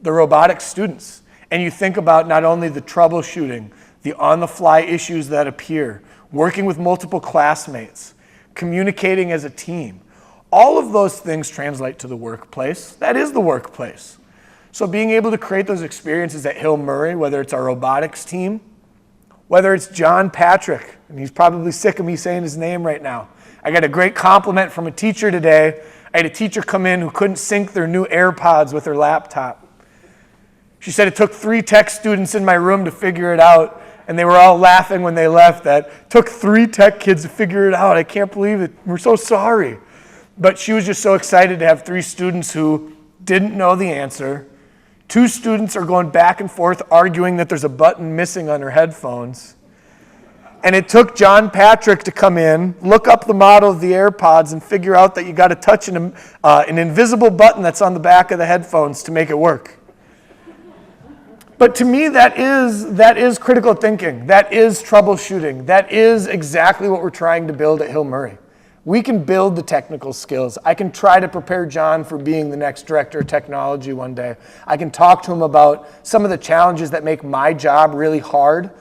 the robotics students, and you think about not only the troubleshooting, the on-the-fly issues that appear, working with multiple classmates, communicating as a team. All of those things translate to the workplace. That is the workplace. So being able to create those experiences at Hill Murray, whether it's our robotics team, whether it's John Patrick, and he's probably sick of me saying his name right now. I got a great compliment from a teacher today. I had a teacher come in who couldn't sync their new AirPods with her laptop. She said it took 3 tech students in my room to figure it out, and they were all laughing when they left that it took 3 tech kids to figure it out. I can't believe it. We're so sorry. But she was just so excited to have 3 students who didn't know the answer. 2 students are going back and forth arguing that there's a button missing on her headphones. And it took John Patrick to come in, look up the model of the AirPods, and figure out that you got to touch an invisible button that's on the back of the headphones to make it work. But to me, that is critical thinking. That is troubleshooting. That is exactly what we're trying to build at Hill Murray. We can build the technical skills. I can try to prepare John for being the next director of technology one day. I can talk to him about some of the challenges that make my job really hard.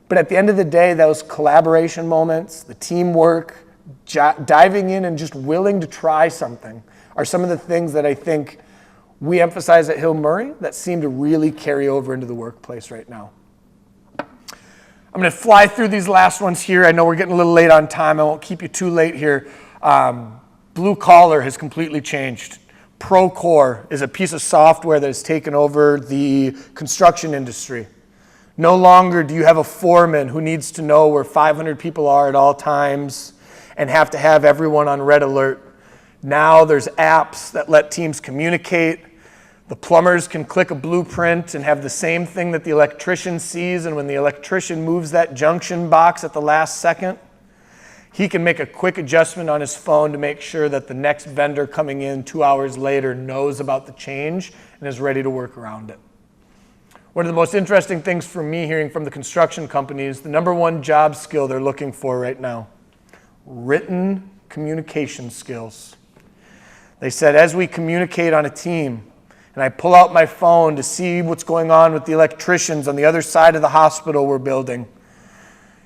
But at the end of the day, those collaboration moments, the teamwork, diving in and just willing to try something are some of the things that I think we emphasize at Hill Murray that seem to really carry over into the workplace right now. I'm going to fly through these last ones here. I know we're getting a little late on time. I won't keep you too late here. Blue collar has completely changed. Procore is a piece of software that has taken over the construction industry. No longer do you have a foreman who needs to know where 500 people are at all times and have to have everyone on red alert. Now there's apps that let teams communicate. The plumbers can click a blueprint and have the same thing that the electrician sees, and when the electrician moves that junction box at the last second, he can make a quick adjustment on his phone to make sure that the next vendor coming in 2 hours later knows about the change and is ready to work around it. One of the most interesting things for me hearing from the construction companies, the number one job skill they're looking for right now, written communication skills. They said, as we communicate on a team, and I pull out my phone to see what's going on with the electricians on the other side of the hospital we're building,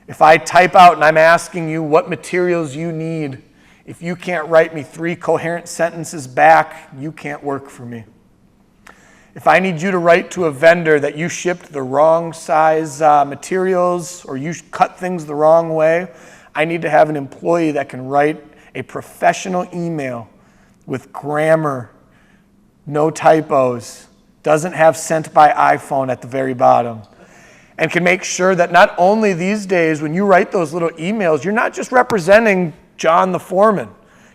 if I type out and I'm asking you what materials you need, if you can't write me 3 coherent sentences back, you can't work for me. If I need you to write to a vendor that you shipped the wrong size materials or you cut things the wrong way, I need to have an employee that can write a professional email with grammar, no typos, doesn't have sent by iPhone at the very bottom, and can make sure that not only these days when you write those little emails, you're not just representing John the foreman,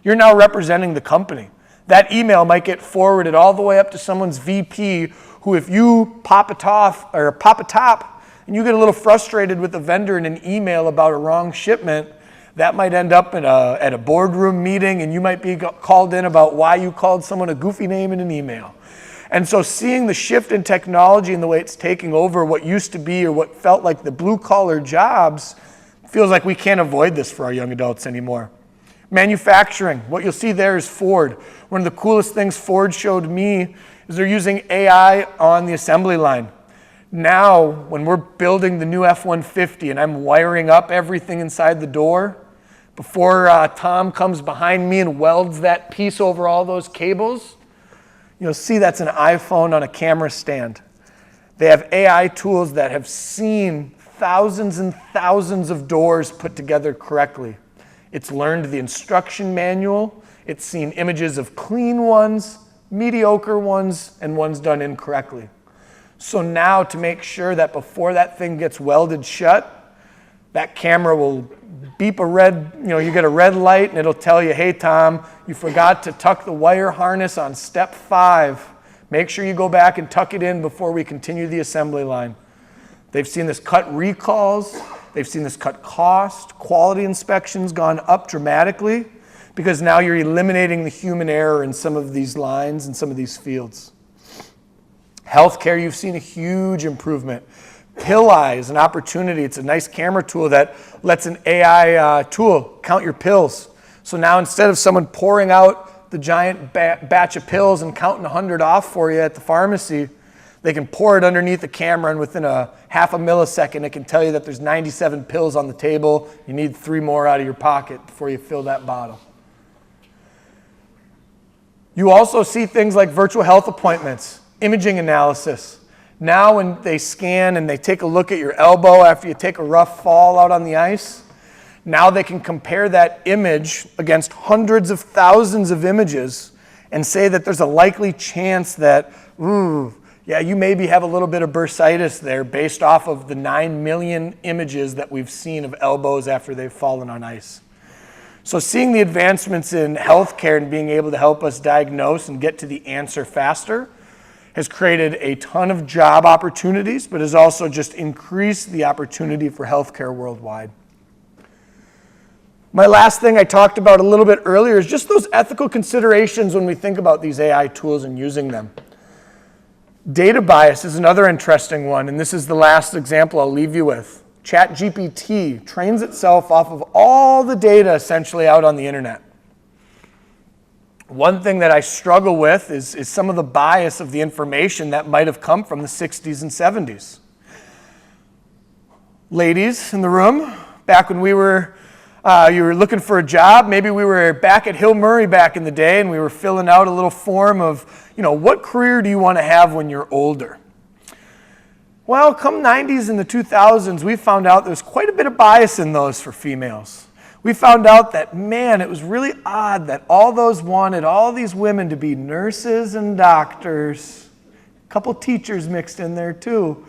you're now representing the company. That email might get forwarded all the way up to someone's VP who, if you pop a top and you get a little frustrated with the vendor in an email about a wrong shipment, that might end up at a boardroom meeting and you might be called in about why you called someone a goofy name in an email. And so seeing the shift in technology and the way it's taking over what used to be or what felt like the blue-collar jobs, feels like we can't avoid this for our young adults anymore. Manufacturing, what you'll see there is Ford. One of the coolest things Ford showed me is they're using AI on the assembly line. Now, when we're building the new F-150 and I'm wiring up everything inside the door, before Tom comes behind me and welds that piece over all those cables, you'll see that's an iPhone on a camera stand. They have AI tools that have seen thousands and thousands of doors put together correctly. It's learned the instruction manual. It's seen images of clean ones, mediocre ones, and ones done incorrectly. So now to make sure that before that thing gets welded shut, that camera will beep a red, you get a red light and it'll tell you, hey Tom, you forgot to tuck the wire harness on step 5. Make sure you go back and tuck it in before we continue the assembly line. They've seen this cut recalls. They've seen this cut cost. Quality inspections gone up dramatically because now you're eliminating the human error in some of these lines and some of these fields. Healthcare, you've seen a huge improvement. PillEye is an opportunity. It's a nice camera tool that lets an AI tool count your pills. So now instead of someone pouring out the giant batch of pills and counting 100 off for you at the pharmacy, they can pour it underneath the camera, and within a half a millisecond, it can tell you that there's 97 pills on the table. You need 3 more out of your pocket before you fill that bottle. You also see things like virtual health appointments, imaging analysis. Now when they scan and they take a look at your elbow after you take a rough fall out on the ice, now they can compare that image against hundreds of thousands of images and say that there's a likely chance that, you maybe have a little bit of bursitis there based off of the 9 million images that we've seen of elbows after they've fallen on ice. So seeing the advancements in healthcare and being able to help us diagnose and get to the answer faster has created a ton of job opportunities, but has also just increased the opportunity for healthcare worldwide. My last thing I talked about a little bit earlier is just those ethical considerations when we think about these AI tools and using them. Data bias is another interesting one, and this is the last example I'll leave you with. ChatGPT trains itself off of all the data essentially out on the internet. One thing that I struggle with is some of the bias of the information that might have come from the 60s and 70s. Ladies in the room, back when you were looking for a job, maybe we were back at Hill Murray back in the day and we were filling out a little form of, what career do you want to have when you're older? Well, come 90s and the 2000s, we found out there's quite a bit of bias in those for females. we found out that, man, it was really odd that all those wanted all these women to be nurses and doctors, a couple teachers mixed in there too.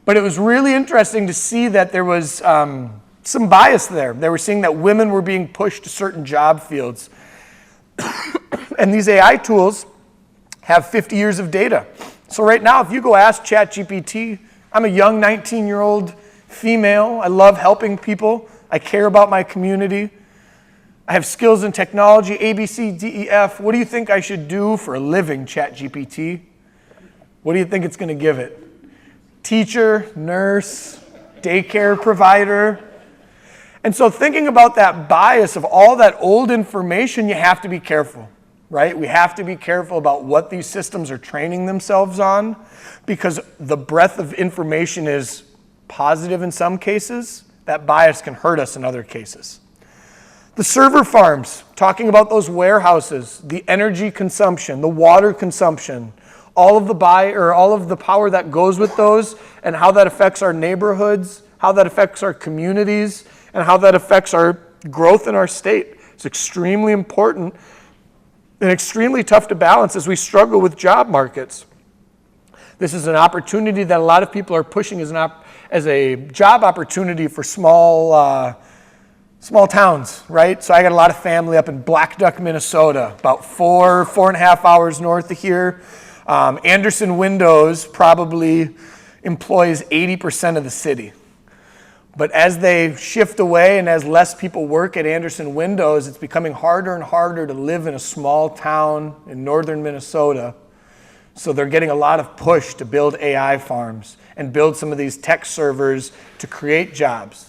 But it was really interesting to see that there was some bias there. They were seeing that women were being pushed to certain job fields. And these AI tools have 50 years of data. So right now, if you go ask ChatGPT, I'm a young 19-year-old female. I love helping people. I care about my community. I have skills in technology, A, B, C, D, E, F. What do you think I should do for a living, ChatGPT? What do you think it's going to give it? Teacher, nurse, daycare provider. And so thinking about that bias of all that old information, you have to be careful, right? We have to be careful about what these systems are training themselves on, because the breadth of information is positive in some cases. That bias can hurt us in other cases. The server farms, talking about those warehouses, the energy consumption, the water consumption, all of the power that goes with those, and how that affects our neighborhoods, how that affects our communities, and how that affects our growth in our state. It's extremely important and extremely tough to balance as we struggle with job markets. This is an opportunity that a lot of people are pushing as a job opportunity for small towns, right? So I got a lot of family up in Black Duck, Minnesota, about 4.5 hours north of here. Anderson Windows probably employs 80% of the city. But as they shift away and as less people work at Anderson Windows, it's becoming harder and harder to live in a small town in northern Minnesota. So they're getting a lot of push to build AI farms and build some of these tech servers to create jobs.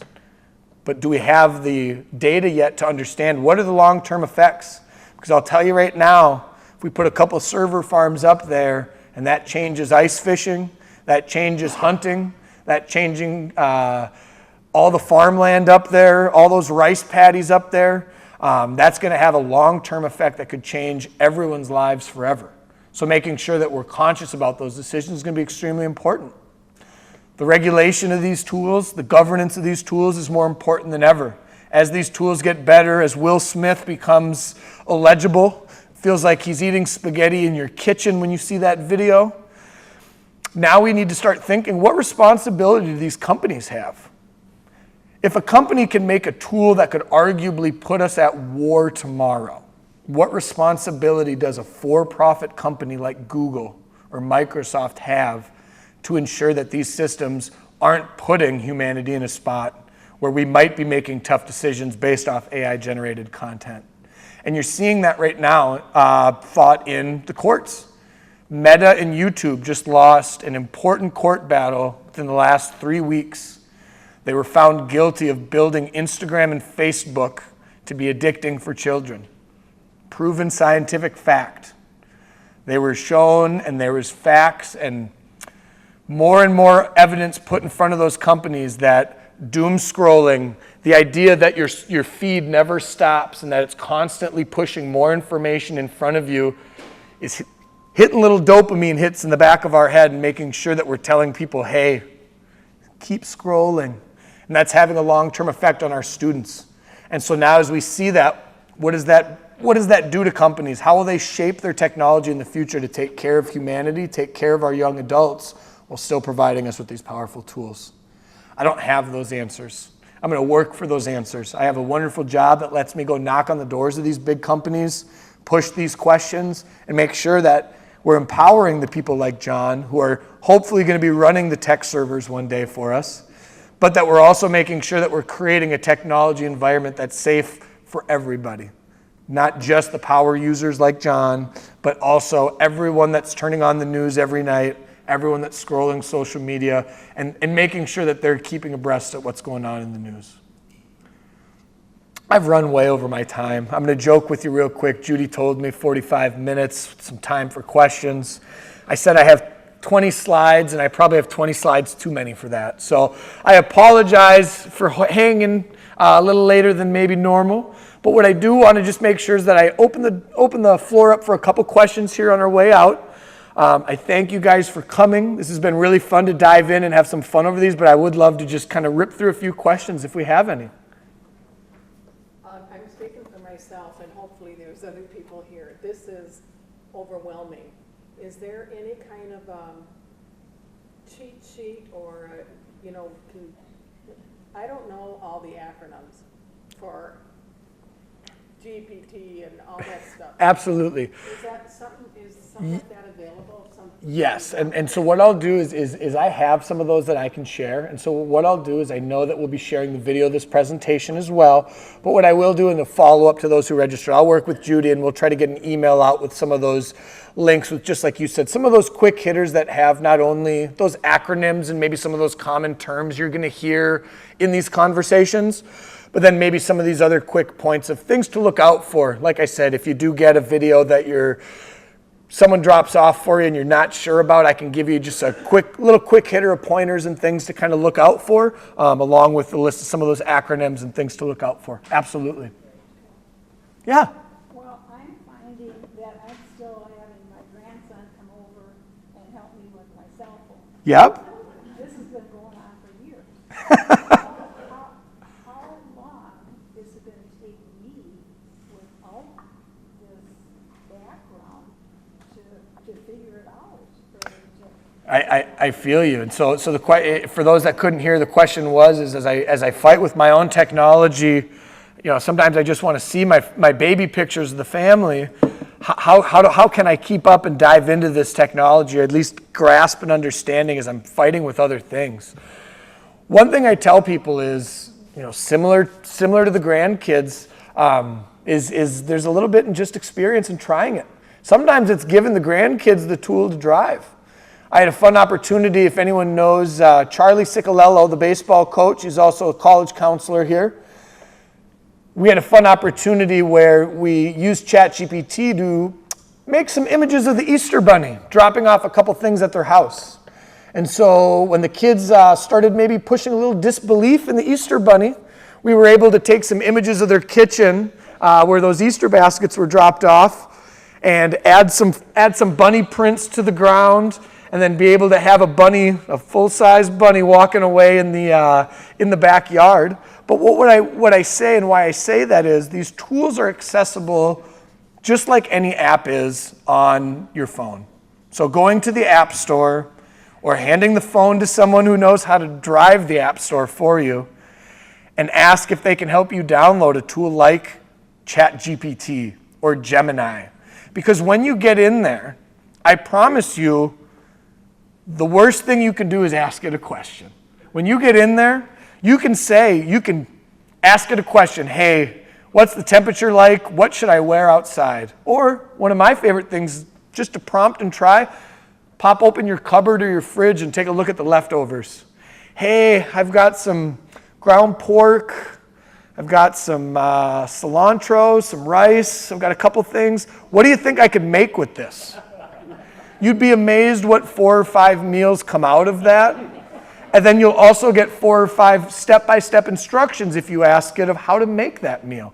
But do we have the data yet to understand what are the long-term effects? Because I'll tell you right now, if we put a couple server farms up there and that changes ice fishing, that changes hunting, that changing all the farmland up there, all those rice paddies up there, that's going to have a long-term effect that could change everyone's lives forever. So making sure that we're conscious about those decisions is going to be extremely important. The regulation of these tools, the governance of these tools is more important than ever. As these tools get better, as Will Smith becomes illegible, feels like he's eating spaghetti in your kitchen when you see that video. Now we need to start thinking, what responsibility do these companies have? If a company can make a tool that could arguably put us at war tomorrow, what responsibility does a for-profit company like Google or Microsoft have to ensure that these systems aren't putting humanity in a spot where we might be making tough decisions based off AI-generated content? And you're seeing that right now fought in the courts. Meta and YouTube just lost an important court battle within the last 3 weeks. They were found guilty of building Instagram and Facebook to be addicting for children. Proven scientific fact. They were shown, and there was facts and more evidence put in front of those companies that doom scrolling, the idea that your feed never stops and that it's constantly pushing more information in front of you, is hitting little dopamine hits in the back of our head and making sure that we're telling people, hey, keep scrolling. And that's having a long-term effect on our students. And so now as we see that, what does that do to companies? How will they shape their technology in the future to take care of humanity, take care of our young adults, while still providing us with these powerful tools? I don't have those answers. I'm going to work for those answers. I have a wonderful job that lets me go knock on the doors of these big companies, push these questions, and make sure that we're empowering the people like John, who are hopefully going to be running the tech servers one day for us, but that we're also making sure that we're creating a technology environment that's safe for everybody. Not just the power users like John, but also everyone that's turning on the news every night, everyone that's scrolling social media, and making sure that they're keeping abreast of what's going on in the news. I've run way over my time. I'm going to joke with you real quick. Judy told me 45 minutes, some time for questions. I said I have 20 slides, and I probably have 20 slides too many for that. So I apologize for hanging a little later than maybe normal. But what I do want to just make sure is that I open the floor up for a couple questions here on our way out. I thank you guys for coming. This has been really fun to dive in and have some fun over these, but I would love to just kind of rip through a few questions if we have any. I'm speaking for myself, and hopefully there's other people here. This is overwhelming. Is there any kind of cheat sheet or, I don't know all the acronyms for GPT and all that stuff. Absolutely. Is something like that available? Yes, and so what I'll do is I have some of those that I can share, and so what I'll do is I know that we'll be sharing the video of this presentation as well, but what I will do in the follow-up to those who register, I'll work with Judy and we'll try to get an email out with some of those links with, just like you said, some of those quick hitters that have not only those acronyms and maybe some of those common terms you're going to hear in these conversations, but then maybe some of these other quick points of things to look out for. Like I said, if you do get a video that someone drops off for you and you're not sure about, I can give you just a little quick hitter of pointers and things to kind of look out for, along with the list of some of those acronyms and things to look out for. Absolutely. Yeah. Well, I'm finding that I'm still having my grandson come over and help me with my cell phone. Yep. This has been going on for years. How long is it going to take me without this background to figure it out? I feel you, and so for those that couldn't hear, the question was as I fight with my own technology, sometimes I just want to see my baby pictures of the family. How can I keep up and dive into this technology, or at least grasp an understanding as I'm fighting with other things? One thing I tell people is, similar to the grandkids, is there's a little bit in just experience and trying it. Sometimes it's giving the grandkids the tool to drive. I had a fun opportunity, if anyone knows Charlie Ciccolello, the baseball coach. He's also a college counselor here. We had a fun opportunity where we used ChatGPT to make some images of the Easter Bunny, dropping off a couple things at their house. And so when the kids started maybe pushing a little disbelief in the Easter Bunny, we were able to take some images of their kitchen where those Easter baskets were dropped off and add some bunny prints to the ground, and then be able to have a full-size bunny walking away in the backyard. But what I say and why I say that is these tools are accessible just like any app is on your phone. So going to the App Store or handing the phone to someone who knows how to drive the App Store for you and ask if they can help you download a tool like ChatGPT or Gemini. Because when you get in there, I promise you, the worst thing you can do is ask it a question. When you get in there, you can ask it a question. Hey, what's the temperature like? What should I wear outside? Or one of my favorite things, just to prompt and try, pop open your cupboard or your fridge and take a look at the leftovers. Hey, I've got some ground pork. I've got some cilantro, some rice. I've got a couple things. What do you think I could make with this? You'd be amazed what 4 or 5 meals come out of that. And then you'll also get 4 or 5 step-by-step instructions if you ask it of how to make that meal.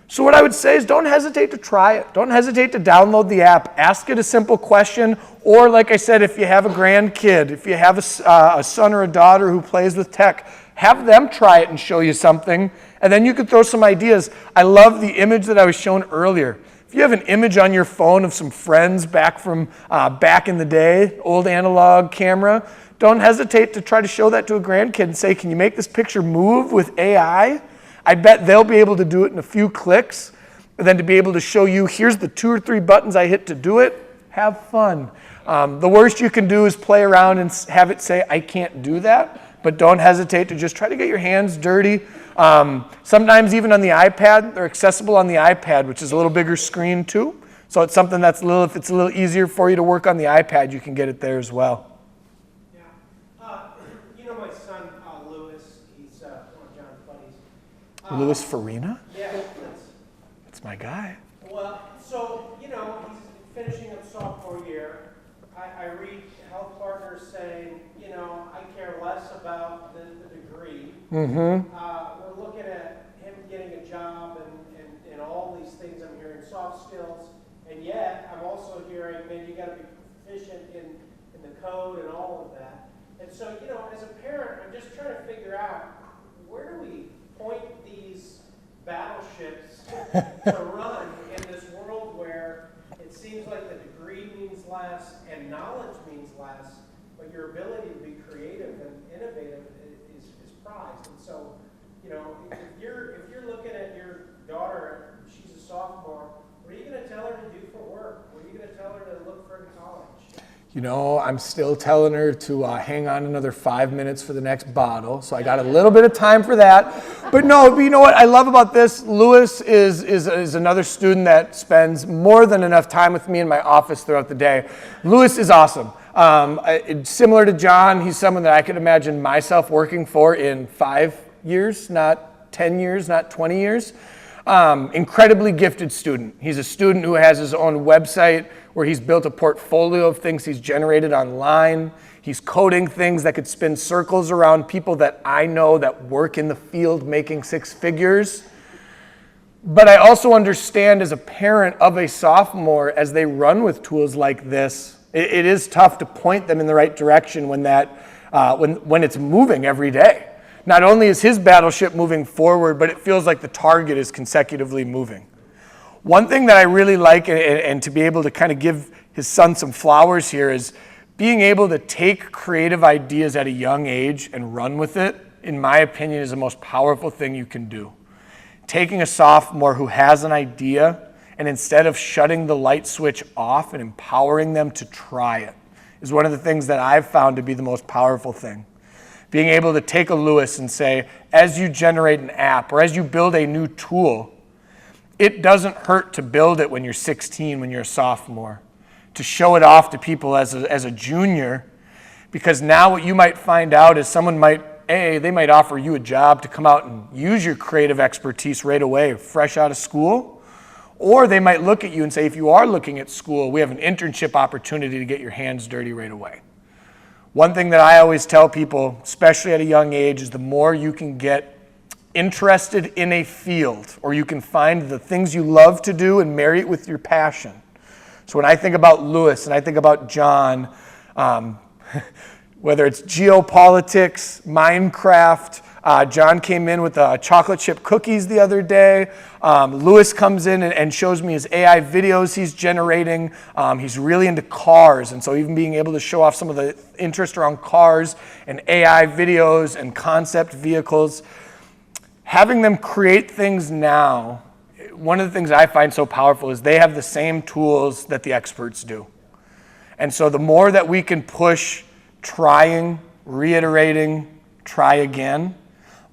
So what I would say is don't hesitate to try it. Don't hesitate to download the app. Ask it a simple question. Or like I said, if you have a grandkid, if you have a son or a daughter who plays with tech, have them try it and show you something. And then you could throw some ideas. I love the image that I was shown earlier. If you have an image on your phone of some friends back from back in the day, old analog camera, don't hesitate to try to show that to a grandkid and say, can you make this picture move with AI? I bet they'll be able to do it in a few clicks. And then to be able to show you, here's the 2 or 3 buttons I hit to do it, have fun. The worst you can do is play around and have it say, I can't do that. But don't hesitate to just try to get your hands dirty. Sometimes even on the iPad, they're accessible on the iPad, which is a little bigger screen too. So it's something that's if it's a little easier for you to work on the iPad, you can get it there as well. Yeah. My son, Lewis, he's one of John's buddies. Louis Farina? Yeah, That's my guy. well, so, he's finishing up sophomore year. I read health partners saying, I care less about the degree. Mm-hmm. We're looking at him getting a job and all these things. I'm hearing soft skills, and yet I'm also hearing, man, you got to be proficient in the code and all of that. And so, as a parent, I'm just trying to figure out where do we point these battleships to run in this world where it seems like the degree means less and knowledge means less, but your ability to be creative and innovative is prized. And so, you know, if you're looking at your daughter, she's a sophomore, what are you going to tell her to do for work? What are you going to tell her to look for in college? You know, I'm still telling her to hang on another 5 minutes for the next bottle, so I got a little bit of time for that. But no, you know what I love about this? Lewis is another student that spends more than enough time with me in my office throughout the day. Lewis is awesome. Similar to John, he's someone that I could imagine myself working for in 5 years, not 10 years, not 20 years. Incredibly gifted student. He's a student who has his own website where he's built a portfolio of things he's generated online. He's coding things that could spin circles around people that I know that work in the field making six figures. But I also understand as a parent of a sophomore, as they run with tools like this, it is tough to point them in the right direction when it's moving every day. Not only is his battleship moving forward, but it feels like the target is consecutively moving. One thing that I really like, and to be able to kind of give his son some flowers here, is being able to take creative ideas at a young age and run with it, in my opinion, is the most powerful thing you can do. Taking a sophomore who has an idea, and instead of shutting the light switch off and empowering them to try it, is one of the things that I've found to be the most powerful thing. Being able to take a Lewis and say, as you generate an app or as you build a new tool, it doesn't hurt to build it when you're 16, when you're a sophomore, to show it off to people as a junior, because now what you might find out is they might offer you a job to come out and use your creative expertise right away, fresh out of school, or they might look at you and say, if you are looking at school, we have an internship opportunity to get your hands dirty right away. One thing that I always tell people, especially at a young age, is the more you can get interested in a field, or you can find the things you love to do and marry it with your passion. So when I think about Lewis and I think about John, whether it's geopolitics, Minecraft, John came in with chocolate chip cookies the other day. Lewis comes in and shows me his AI videos he's generating. He's really into cars, and so even being able to show off some of the interest around cars and AI videos and concept vehicles. Having them create things now, one of the things I find so powerful is they have the same tools that the experts do. And so the more that we can push trying, reiterating, try again,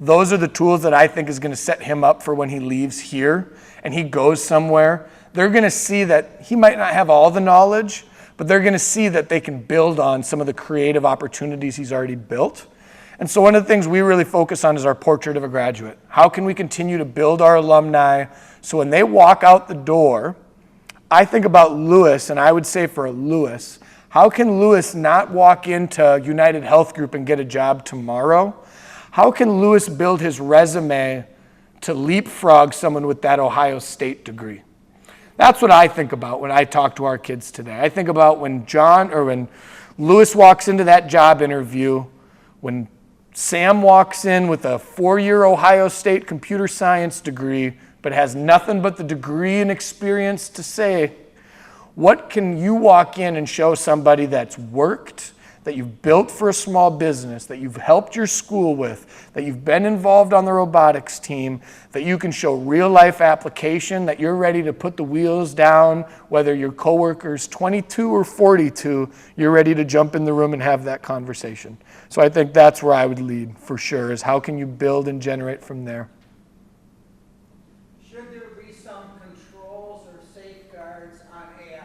those are the tools that I think is going to set him up for when he leaves here and he goes somewhere. They're going to see that he might not have all the knowledge, but they're going to see that they can build on some of the creative opportunities he's already built. And so one of the things we really focus on is our portrait of a graduate. How can we continue to build our alumni so when they walk out the door, I think about Lewis, and I would say for Lewis, how can Lewis not walk into United Health Group and get a job tomorrow? How can Lewis build his resume to leapfrog someone with that Ohio State degree? That's what I think about when I talk to our kids today. I think about when Lewis walks into that job interview, when Sam walks in with a 4-year Ohio State computer science degree, but has nothing but the degree and experience to say, what can you walk in and show somebody that's worked, that you've built for a small business, that you've helped your school with, that you've been involved on the robotics team, that you can show real life application, that you're ready to put the wheels down, whether your coworker's 22 or 42, you're ready to jump in the room and have that conversation. So I think that's where I would lead for sure, is how can you build and generate from there? Should there be some controls or safeguards on AI?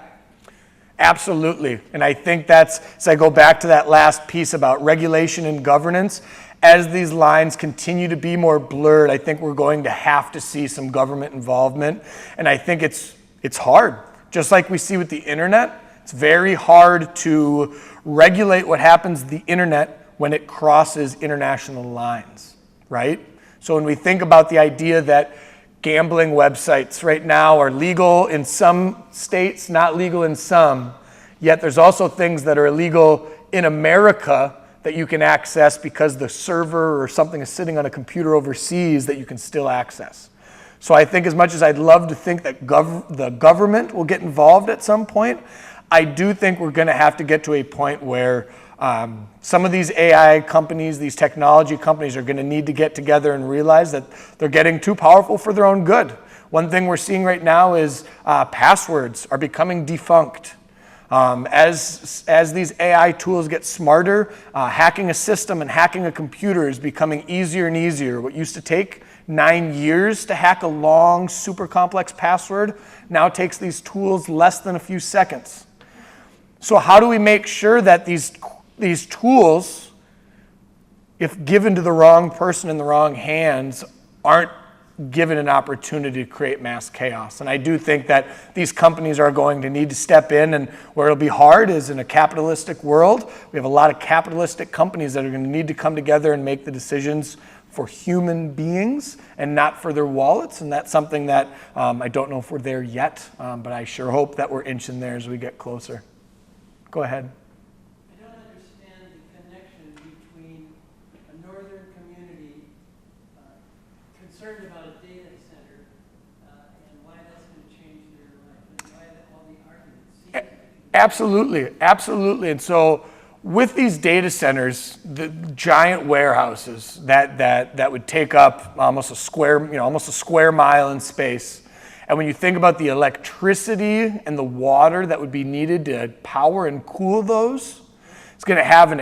Absolutely. And I think as I go back to that last piece about regulation and governance, as these lines continue to be more blurred, I think we're going to have to see some government involvement. And I think it's hard. Just like we see with the internet, it's very hard to regulate what happens to the internet when it crosses international lines, right? So when we think about the idea that gambling websites right now are legal in some states, not legal in some, yet there's also things that are illegal in America that you can access because the server or something is sitting on a computer overseas that you can still access. So I think as much as I'd love to think that the government will get involved at some point, I do think we're going to have to get to a point where some of these AI companies, these technology companies are going to need to get together and realize that they're getting too powerful for their own good. One thing we're seeing right now is passwords are becoming defunct. As these AI tools get smarter, hacking a system and hacking a computer is becoming easier and easier. What used to take 9 years to hack a long, super complex password now takes these tools less than a few seconds. So how do we make sure that these tools, if given to the wrong person in the wrong hands, aren't given an opportunity to create mass chaos? And I do think that these companies are going to need to step in, and where it'll be hard is in a capitalistic world. We have a lot of capitalistic companies that are going to need to come together and make the decisions for human beings and not for their wallets, and that's something that I don't know if we're there yet, but I sure hope that we're inching there as we get closer. Go ahead. I don't understand the connection between a northern community concerned about a data center and why that's going to change their life, and why all the arguments seem like Absolutely, absolutely. And so with these data centers, the giant warehouses that would take up almost a square mile in space. And when you think about the electricity and the water that would be needed to power and cool those, it's going to have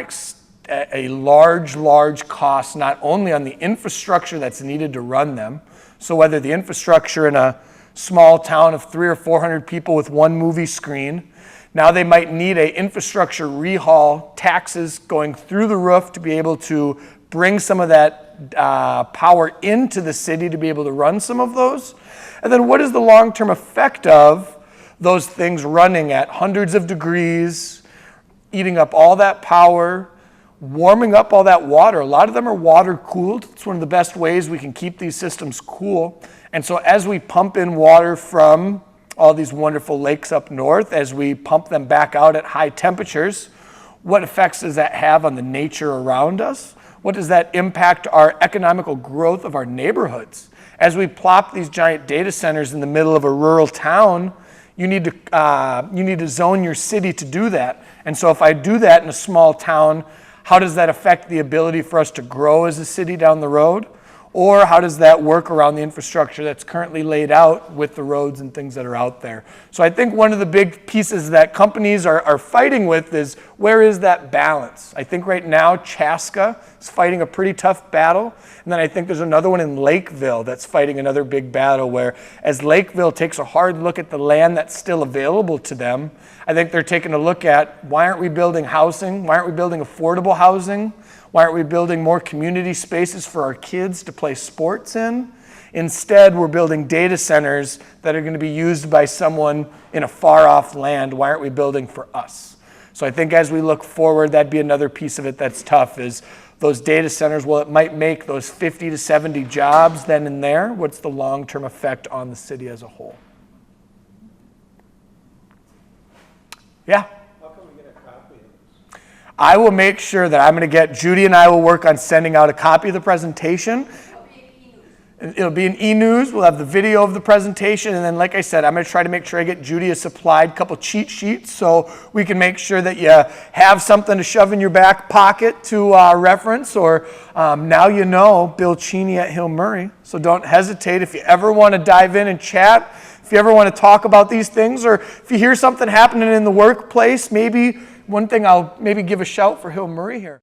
a large cost not only on the infrastructure that's needed to run them. So whether the infrastructure in a small town of 300 or 400 people with one movie screen, now they might need an infrastructure rehaul, taxes going through the roof to be able to bring some of that power into the city to be able to run some of those. And then what is the long-term effect of those things running at hundreds of degrees, eating up all that power, warming up all that water? A lot of them are water cooled. It's one of the best ways we can keep these systems cool. And so as we pump in water from all these wonderful lakes up north, as we pump them back out at high temperatures, what effects does that have on the nature around us? What does that impact our economical growth of our neighborhoods? As we plop these giant data centers in the middle of a rural town, you need to zone your city to do that. And so if I do that in a small town, how does that affect the ability for us to grow as a city down the road? Or how does that work around the infrastructure that's currently laid out with the roads and things that are out there? So I think one of the big pieces that companies are fighting with is, where is that balance? I think right now Chaska is fighting a pretty tough battle. And then I think there's another one in Lakeville that's fighting another big battle, where as Lakeville takes a hard look at the land that's still available to them, I think they're taking a look at, why aren't we building housing? Why aren't we building affordable housing? Why aren't we building more community spaces for our kids to play sports in? Instead, we're building data centers that are going to be used by someone in a far-off land. Why aren't we building for us? So I think as we look forward, that'd be another piece of it that's tough, is those data centers, well, it might make those 50 to 70 jobs then and there. What's the long-term effect on the city as a whole? Yeah? I will make sure that I'm going to get, Judy and I will work on sending out a copy of the presentation. It'll be an e-news. We'll have the video of the presentation. And then, like I said, I'm going to try to make sure I get Judy a supplied couple cheat sheets so we can make sure that you have something to shove in your back pocket to reference. Or now you know Bill Cheney at Hill Murray. So don't hesitate if you ever want to dive in and chat. If you ever want to talk about these things, or if you hear something happening in the workplace, maybe one thing I'll maybe give a shout for Hill Murray here.